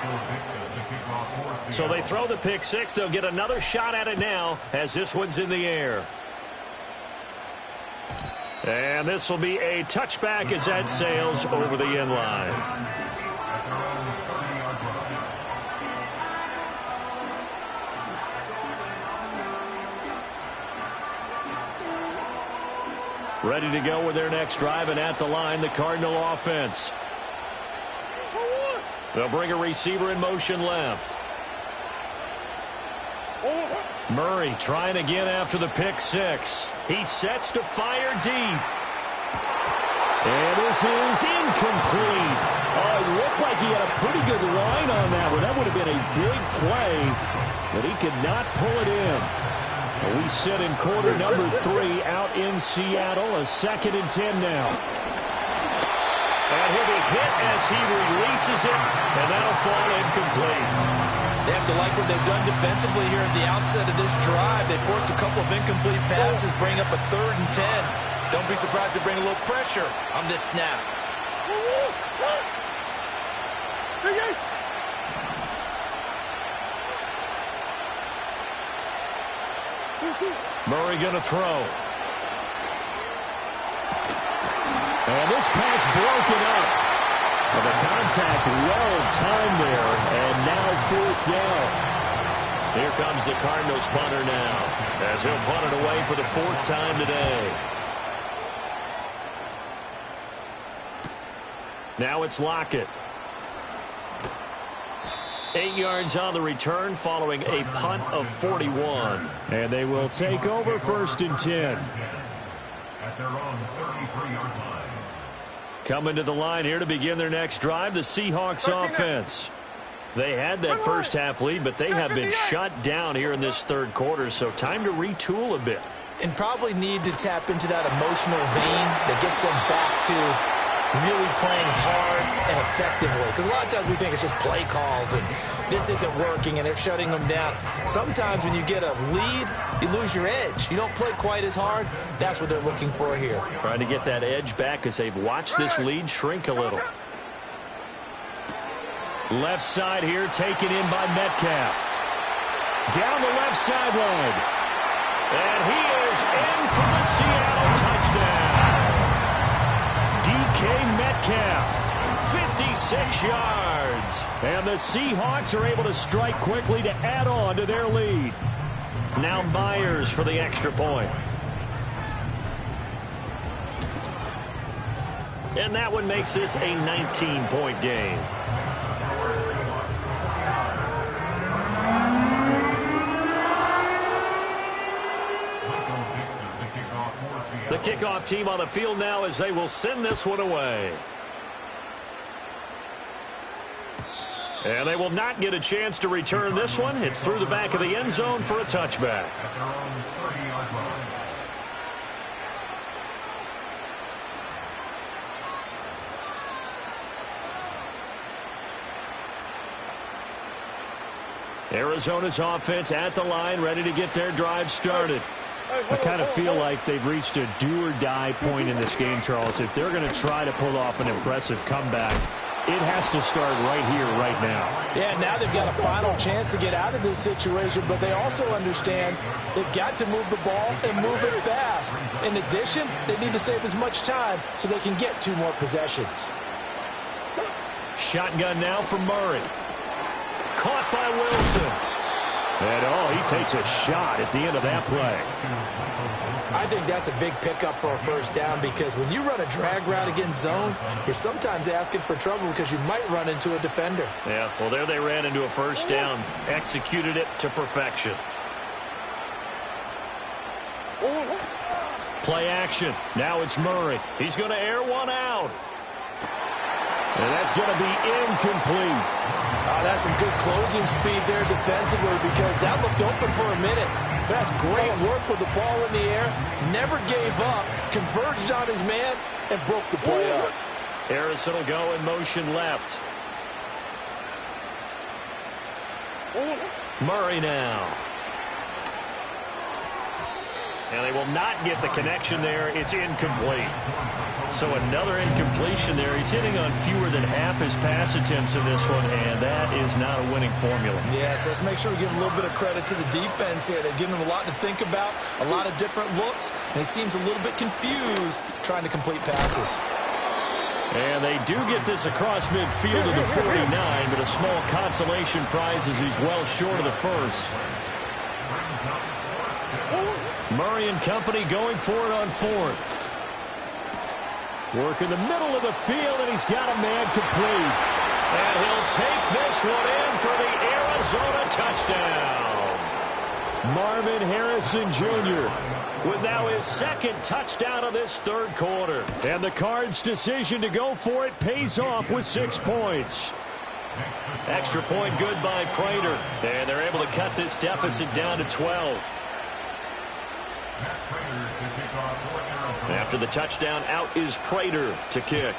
Speaker 1: So they throw the pick six. They'll get another shot at it now as this one's in the air. And this will be a touchback as that sails over the end line. Ready to go with their next drive, and at the line, the Cardinal offense. They'll bring a receiver in motion left. Murray trying again after the pick six. He sets to fire deep. And this is incomplete. Oh, it looked like he had a pretty good line on that one. That would have been a big play, but he could not pull it in. We sit in quarter number 3 out in Seattle. A 2nd and 10 now. And he'll be hit as he releases it, and that'll fall incomplete.
Speaker 2: They have to like what they've done defensively here at the outset of this drive. They forced a couple of incomplete passes, bring up a 3rd and 10. Don't be surprised to bring a little pressure on this snap.
Speaker 1: Murray going to throw. And this pass broken up. And the contact well timed there. And now 4th down. Here comes the Cardinals punter now, as he'll punt it away for the 4th time today. Now it's Lockett. 8 yards on the return following a punt of 41. And they will take over 1st and 10.
Speaker 5: At their own 33-yard line.
Speaker 1: Coming to the line here to begin their next drive, the Seahawks offense. They had that first half lead, but they have been shut down here in this 3rd quarter, so time to retool a bit.
Speaker 2: And probably need to tap into that emotional vein that gets them back to really playing hard and effectively. Because a lot of times we think it's just play calls and this isn't working and they're shutting them down. Sometimes when you get a lead, you lose your edge. You don't play quite as hard. That's what they're looking for here.
Speaker 1: Trying to get that edge back as they've watched this lead shrink a little. Left side here taken in by Metcalf. Down the left sideline. And he is in for the Seattle touchdown. DK Metcalf, 56 yards. And the Seahawks are able to strike quickly to add on to their lead. Now Myers for the extra point. And that one makes this a 19-point game. The kickoff team on the field now as they will send this one away. And they will not get a chance to return this one. It's through the back of the end zone for a touchback.
Speaker 5: At their own 30-yard line.
Speaker 1: Arizona's offense at the line, ready to get their drive started. I kind of feel like they've reached a do-or-die point in this game, Charles. If they're going to try to pull off an impressive comeback, it has to start right here, right now.
Speaker 2: Yeah, now they've got a final chance to get out of this situation, but they also understand they've got to move the ball and move it fast. In addition, they need to save as much time so they can get 2 more possessions.
Speaker 1: Shotgun now for Murray. Caught by Wilson. And, he takes a shot at the end of that play.
Speaker 2: I think that's a big pickup for a 1st down because when you run a drag route against zone, you're sometimes asking for trouble because you might run into a defender.
Speaker 1: Yeah, well, there they ran into a 1st down. Executed it to perfection. Play action. Now it's Murray. He's going to air one out. And that's going to be incomplete.
Speaker 2: That's some good closing speed there defensively because that looked open for a minute. That's great work with the ball in the air. Never gave up. Converged on his man and broke the play up.
Speaker 1: Harrison will go in motion left. Murray now.
Speaker 4: And they will not get the connection there. It's incomplete. So another incompletion there. He's hitting on fewer than half his pass attempts in this one, and that is not a winning formula.
Speaker 2: Yes, let's make sure we give a little bit of credit to the defense here. They've given him a lot to think about, a lot of different looks, and he seems a little bit confused trying to complete passes.
Speaker 4: And they do get this across midfield to the 49, but a small consolation prize as he's well short of the first. Murray and company going for it on fourth. Work in the middle of the field, and he's got a man complete. And he'll take this one in for the Arizona touchdown. Marvin Harrison Jr. with now his second touchdown of this third quarter. And the Cards' decision to go for it pays off with 6 points. Extra point good by Prater. And they're able to cut this deficit down to 12. After the touchdown, out is Prater to kick.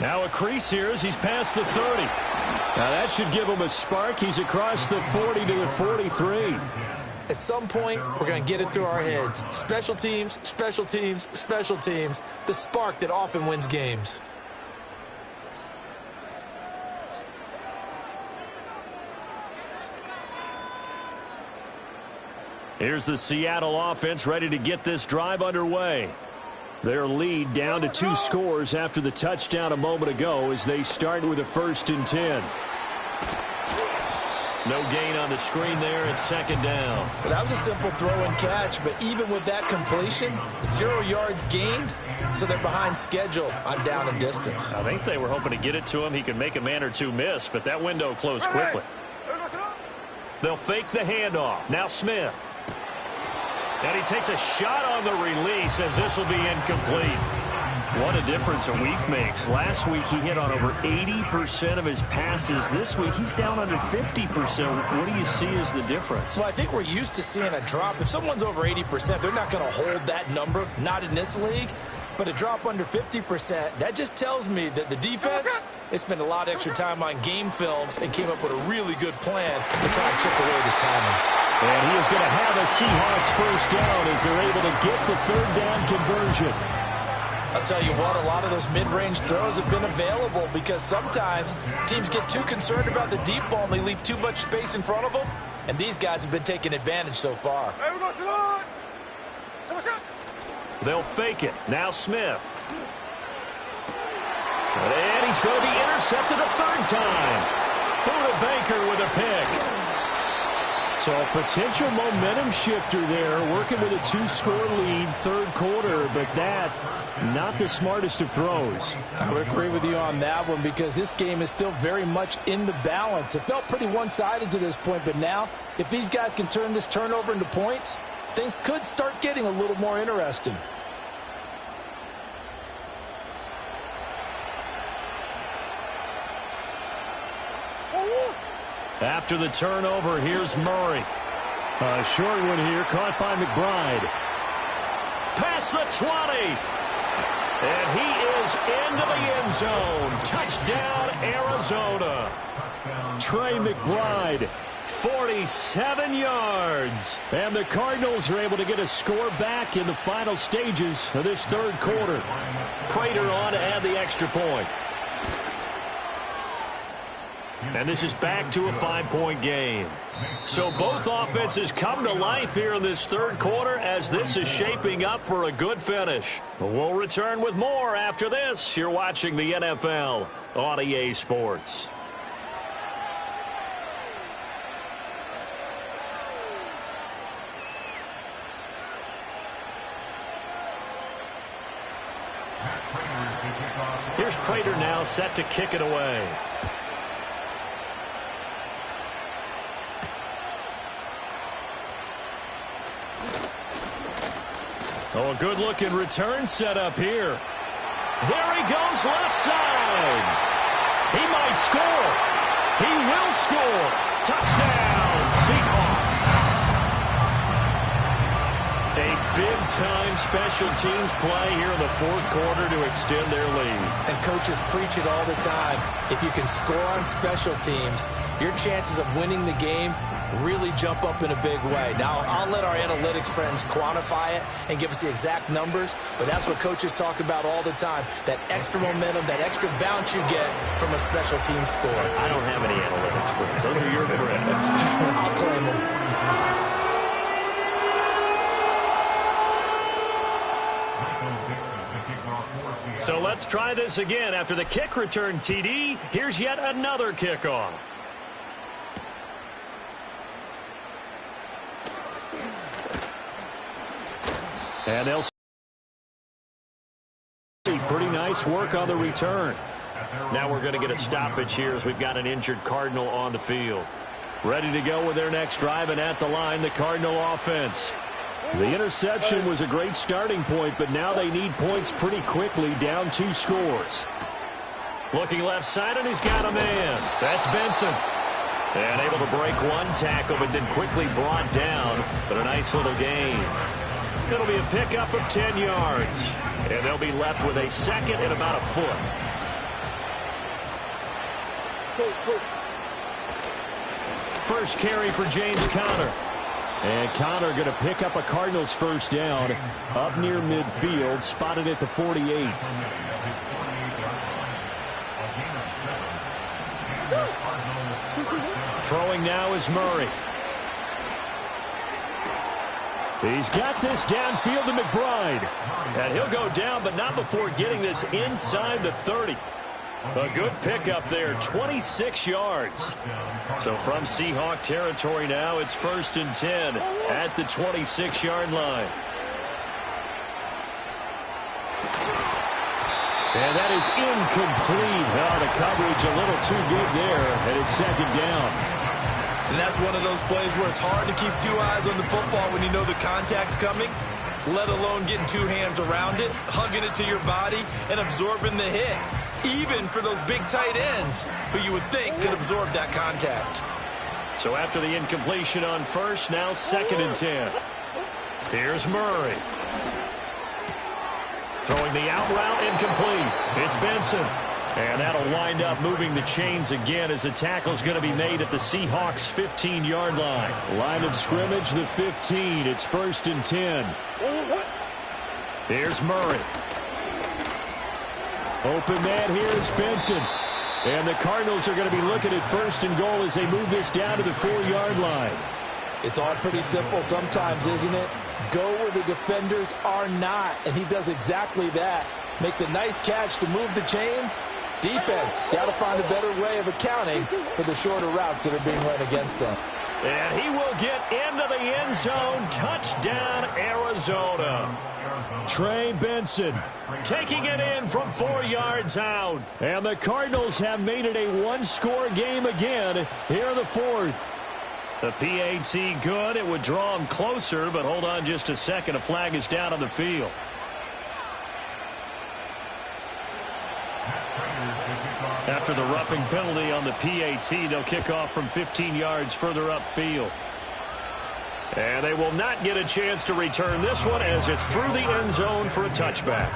Speaker 4: Now a crease here as he's past the 30. Now that should give him a spark. He's across the 40 to the 43.
Speaker 2: At some point, we're going to get it through our heads. Special teams, special teams, special teams. The spark that often wins games.
Speaker 4: Here's the Seattle offense ready to get this drive underway. Their lead down to 2 scores after the touchdown a moment ago as they start with a 1st and 10. No gain on the screen there at second down.
Speaker 2: Well, that was a simple throw and catch, but even with that completion, 0 yards gained, so they're behind schedule on down and distance.
Speaker 4: I think they were hoping to get it to him. He could make a man or two miss, but that window closed quickly. They'll fake the handoff. Now Smith. And he takes a shot on the release as this will be incomplete. What a difference a week makes. Last week he hit on over 80% of his passes. This week he's down under 50%. What do you see as the difference?
Speaker 2: Well, I think we're used to seeing a drop. If someone's over 80%, they're not going to hold that number, not in this league. But a drop under 50%, that just tells me that the defense, they spent a lot of extra time on game films and came up with a really good plan to try and chip away this timing.
Speaker 4: And he is going to have a Seahawks first down as they're able to get the 3rd down conversion.
Speaker 2: I'll tell you what, a lot of those mid-range throws have been available because sometimes teams get too concerned about the deep ball and they leave too much space in front of them. And these guys have been taking advantage so far.
Speaker 4: They'll fake it. Now Smith. And he's going to be intercepted a 3rd time. Buda Baker with a pick. So a potential momentum shifter there, working with a 2-score lead, 3rd quarter, but that, not the smartest of throws.
Speaker 2: I would agree with you on that one because this game is still very much in the balance. It felt pretty one-sided to this point, but now, if these guys can turn this turnover into points, things could start getting a little more interesting.
Speaker 4: After the turnover, here's Murray. A short one here, caught by McBride. Past the 20. And he is into the end zone. Touchdown, Arizona. Trey McBride, 47 yards. And the Cardinals are able to get a score back in the final stages of this 3rd quarter. Prater on to add the extra point. And this is back to a 5-point game. So both offenses come to life here in this 3rd quarter as this is shaping up for a good finish. We'll return with more after this. You're watching the NFL on EA Sports. Here's Prater now set to kick it away. Oh, a good-looking return set up here. There he goes left side. He might score. He will score. Touchdown, Seahawks. A big-time special teams play here in the fourth quarter to extend their lead.
Speaker 2: And coaches preach it all the time. If you can score on special teams, your chances of winning the game really jump up in a big way. Now, I'll let our analytics friends quantify it and give us the exact numbers, but that's what coaches talk about all the time, that extra momentum, that extra bounce you get from a special team score.
Speaker 4: I don't have any analytics friends. Those are your friends.
Speaker 2: I'll claim them.
Speaker 4: So let's try this again. After the kick return TD, here's yet another kickoff. And they'll see pretty nice work on the return. Now we're going to get a stoppage here as we've got an injured Cardinal on the field. Ready to go with their next drive, and at the line, the Cardinal offense. The interception was a great starting point, but now they need points pretty quickly, down 2 scores. Looking left side, and he's got a man. That's Benson. And able to break one tackle, but then quickly brought down. But a nice little gain. It'll be a pickup of 10 yards. And they'll be left with a second and about a foot. First carry for James Conner. And Conner going to pick up a Cardinals first down up near midfield, spotted at the 48. Throwing now is Murray. He's got this downfield to McBride. And he'll go down, but not before getting this inside the 30. A good pickup there, 26 yards. So from Seahawk territory now, it's 1st and 10 at the 26-yard line. And that is incomplete. Oh, the coverage a little too good there, and it's 2nd down.
Speaker 2: And that's one of those plays where it's hard to keep 2 eyes on the football when you know the contact's coming, let alone getting 2 hands around it, hugging it to your body, and absorbing the hit. Even for those big tight ends who you would think could absorb that contact.
Speaker 4: So after the incompletion on first, now 2nd and 10. Here's Murray. Throwing the out route, incomplete. It's Benson. And that'll wind up moving the chains again as the tackle's going to be made at the Seahawks' 15-yard line. Line of scrimmage, the 15. It's 1st and 10. Here's Murray. Open man here is Benson. And the Cardinals are going to be looking at 1st and goal as they move this down to the 4-yard line.
Speaker 2: It's all pretty simple sometimes, isn't it? Go where the defenders are not, and he does exactly that. Makes a nice catch to move the chains. Defense, got to find a better way of accounting for the shorter routes that are being run against them.
Speaker 4: And he will get into the end zone. Touchdown, Arizona. Trey Benson taking it in from 4 yards out. And the Cardinals have made it a 1-score game again here in the 4th. The PAT good. It would draw him closer, but hold on just a second. A flag is down on the field. After the roughing penalty on the PAT, they'll kick off from 15 yards further upfield. And they will not get a chance to return this one as it's through the end zone for a touchback.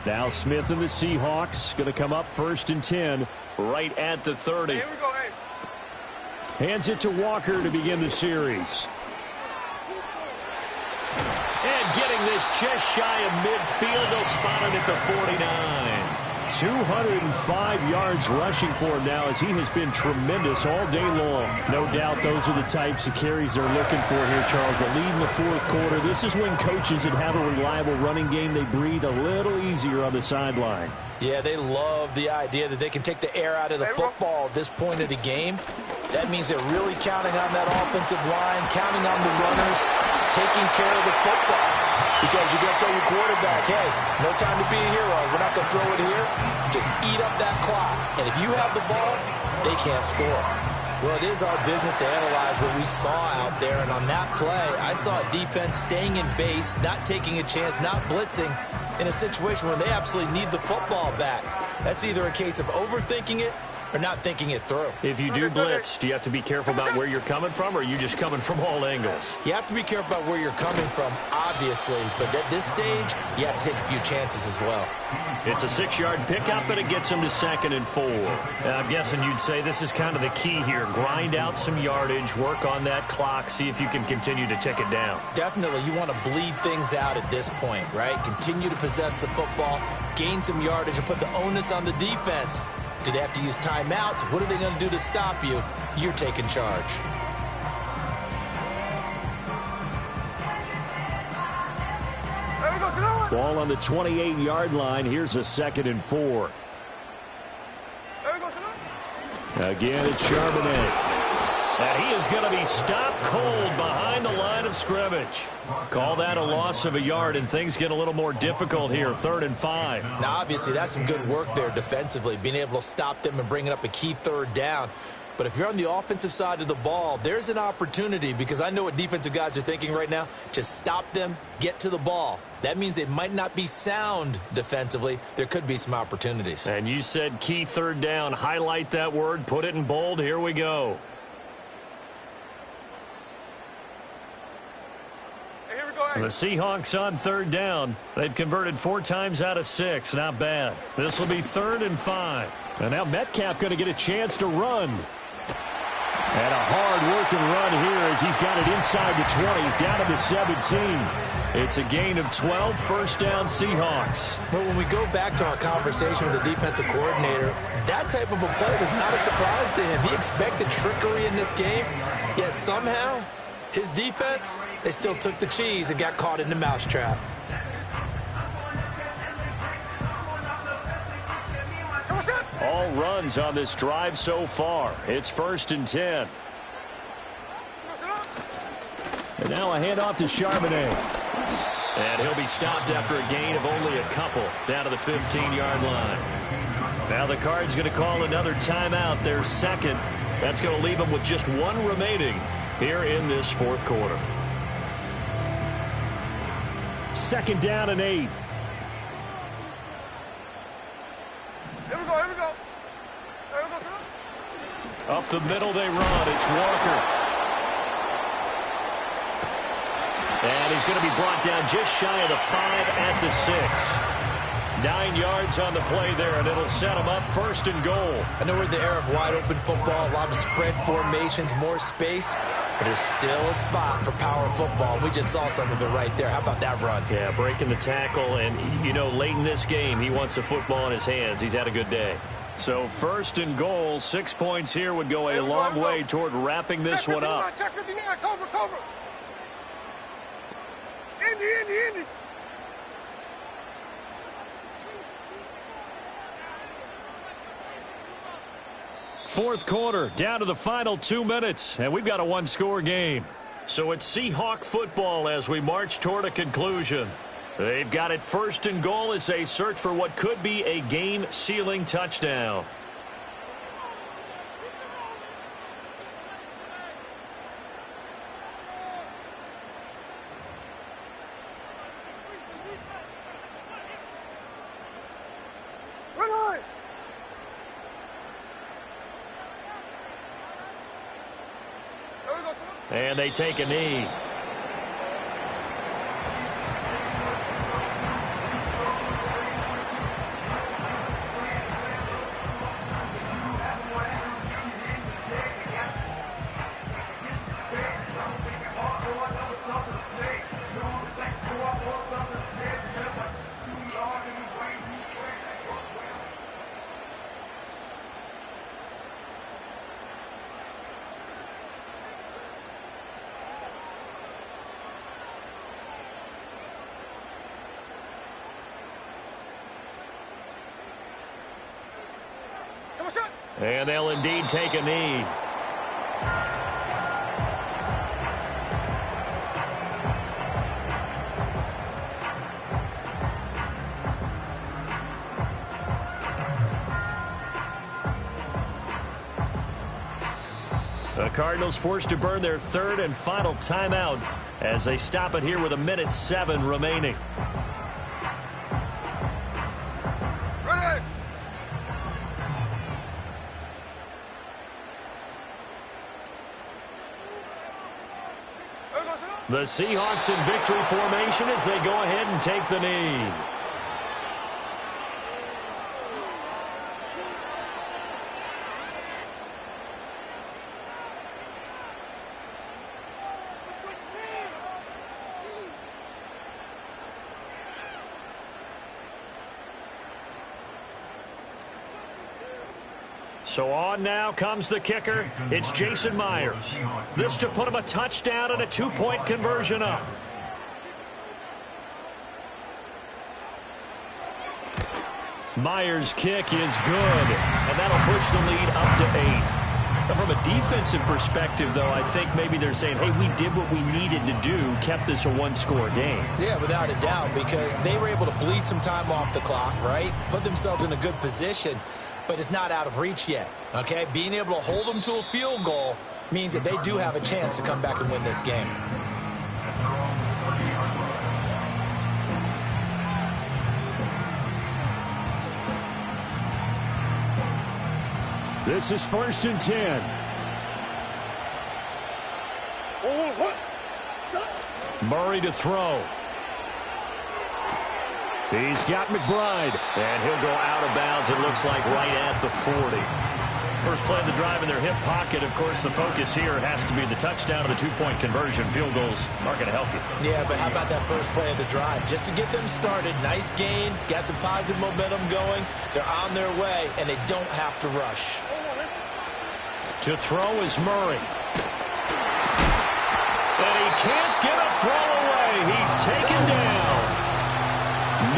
Speaker 4: Now Smith and the Seahawks going to come up 1st and 10 right at the 30.
Speaker 3: Here we go, hey.
Speaker 4: Hands it to Walker to begin the series. And getting this just shy of midfield, they'll spot it at the 49. 205 yards rushing for him now as he has been tremendous all day long. No doubt those are the types of carries they're looking for here, Charles. The lead in the 4th quarter. This is when coaches that have a reliable running game, they breathe a little easier on the sideline.
Speaker 2: Yeah, they love the idea that they can take the air out of the football at this point of the game. That means they're really counting on that offensive line, counting on the runners, taking care of the football. Because you're going to tell your quarterback, hey, no time to be a hero. We're not going to throw it here. Just eat up that clock. And if you have the ball, they can't score. Well, it is our business to analyze what we saw out there. And on that play, I saw a defense staying in base, not taking a chance, not blitzing in a situation where they absolutely need the football back. That's either a case of overthinking it or not thinking it through.
Speaker 4: If you do blitz, do you have to be careful about where you're coming from, or are you just coming from all angles?
Speaker 2: You have to be careful about where you're coming from, obviously, but at this stage, you have to take a few chances as well.
Speaker 4: It's a 6-yard pickup, and it gets him to 2nd and 4. I'm guessing you'd say this is kind of the key here. Grind out some yardage, work on that clock, see if you can continue to tick it down.
Speaker 2: Definitely, you want to bleed things out at this point, right? Continue to possess the football, gain some yardage, and put the onus on the defense. Do they have to use timeouts? What are they going to do to stop you? You're taking charge.
Speaker 4: Ball on the 28-yard line. Here's a 2nd and 4. Again, it's Charbonnet. And he is going to be stopped cold behind the line of scrimmage. Call that a loss of a yard, and things get a little more difficult here. 3rd and 5.
Speaker 2: Now, obviously, that's some good work there defensively, being able to stop them and bringing up a key 3rd down. But if you're on the offensive side of the ball, there's an opportunity, because I know what defensive guys are thinking right now. Just stop them, get to the ball. That means they might not be sound defensively. There could be some opportunities.
Speaker 4: And you said key 3rd down. Highlight that word. Put it in bold. Here we go. The Seahawks on 3rd down. They've converted 4 times out of 6. Not bad. This will be 3rd and 5. And now Metcalf going to get a chance to run. And a hard-working run here as he's got it inside the 20, down to the 17. It's a gain of 12, 1st down Seahawks.
Speaker 2: Well, when we go back to our conversation with the defensive coordinator, that type of a play was not a surprise to him. He expected trickery in this game, yet somehow his defense, they still took the cheese and got caught in the mousetrap.
Speaker 4: All runs on this drive so far. It's 1st and 10. And now a handoff to Charbonnet. And he'll be stopped after a gain of only a couple, down to the 15-yard line. Now the Cards going to call another timeout, their 2nd. That's going to leave them with just 1 remaining here in this 4th quarter. 2nd down and 8. Up the middle they run. It's Walker. And he's going to be brought down just shy of the 5 at the 6. 9 yards on the play there, and it'll set him up 1st and goal.
Speaker 2: I know we're in the era of wide-open football, a lot of spread formations, more space, but there's still a spot for power football. We just saw some of it right there. How about that run?
Speaker 4: Yeah, breaking the tackle, and, you know, late in this game, he wants the football in his hands. He's had a good day. So 1st and goal, 6 points here would go a long way toward wrapping this one up.
Speaker 3: Check 59, cover. Indy.
Speaker 4: 4th quarter, down to the final 2 minutes, and we've got a 1-score game. So it's Seahawk football as we march toward a conclusion. They've got it 1st and goal as they search for what could be a game-sealing touchdown. And they take a knee. And they'll indeed take a knee. The Cardinals forced to burn their 3rd and final timeout as they stop it here with 1:07 remaining. The Seahawks in victory formation as they go ahead and take the knee. So on now comes the kicker. It's Jason Myers. This to put him a touchdown and a 2-point conversion up. Myers' kick is good, and that'll push the lead up to 8. Now, from a defensive perspective, though, I think maybe they're saying, hey, we did what we needed to do, kept this a one-score game.
Speaker 2: Yeah, without a doubt, because they were able to bleed some time off the clock, right? Put themselves in a good position. But it's not out of reach yet, okay? Being able to hold them to a field goal means that they do have a chance to come back and win this game.
Speaker 4: This is 1st and 10. Murray to throw. He's got McBride, and he'll go out of bounds, it looks like, right at the 40. First play of the drive in their hip pocket. Of course, the focus here has to be the touchdown of the 2-point conversion. Field goals aren't going to help you.
Speaker 2: Yeah, but how about that first play of the drive? Just to get them started, nice gain, got some positive momentum going. They're on their way, and they don't have to rush.
Speaker 4: To throw is Murray. And he can't get a throw away. He's taken down.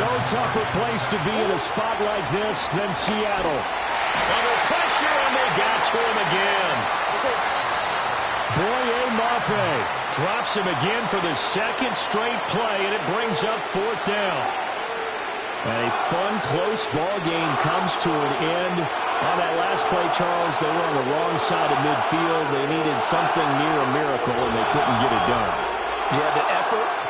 Speaker 4: No tougher place to be in a spot like this than Seattle. Under pressure, and they got to him again. Boye Mafe drops him again for the second straight play, and it brings up 4th down. And a fun, close ball game comes to an end. On that last play, Charles, they were on the wrong side of midfield. They needed something near a miracle, and they couldn't get it done.
Speaker 2: Yeah, the effort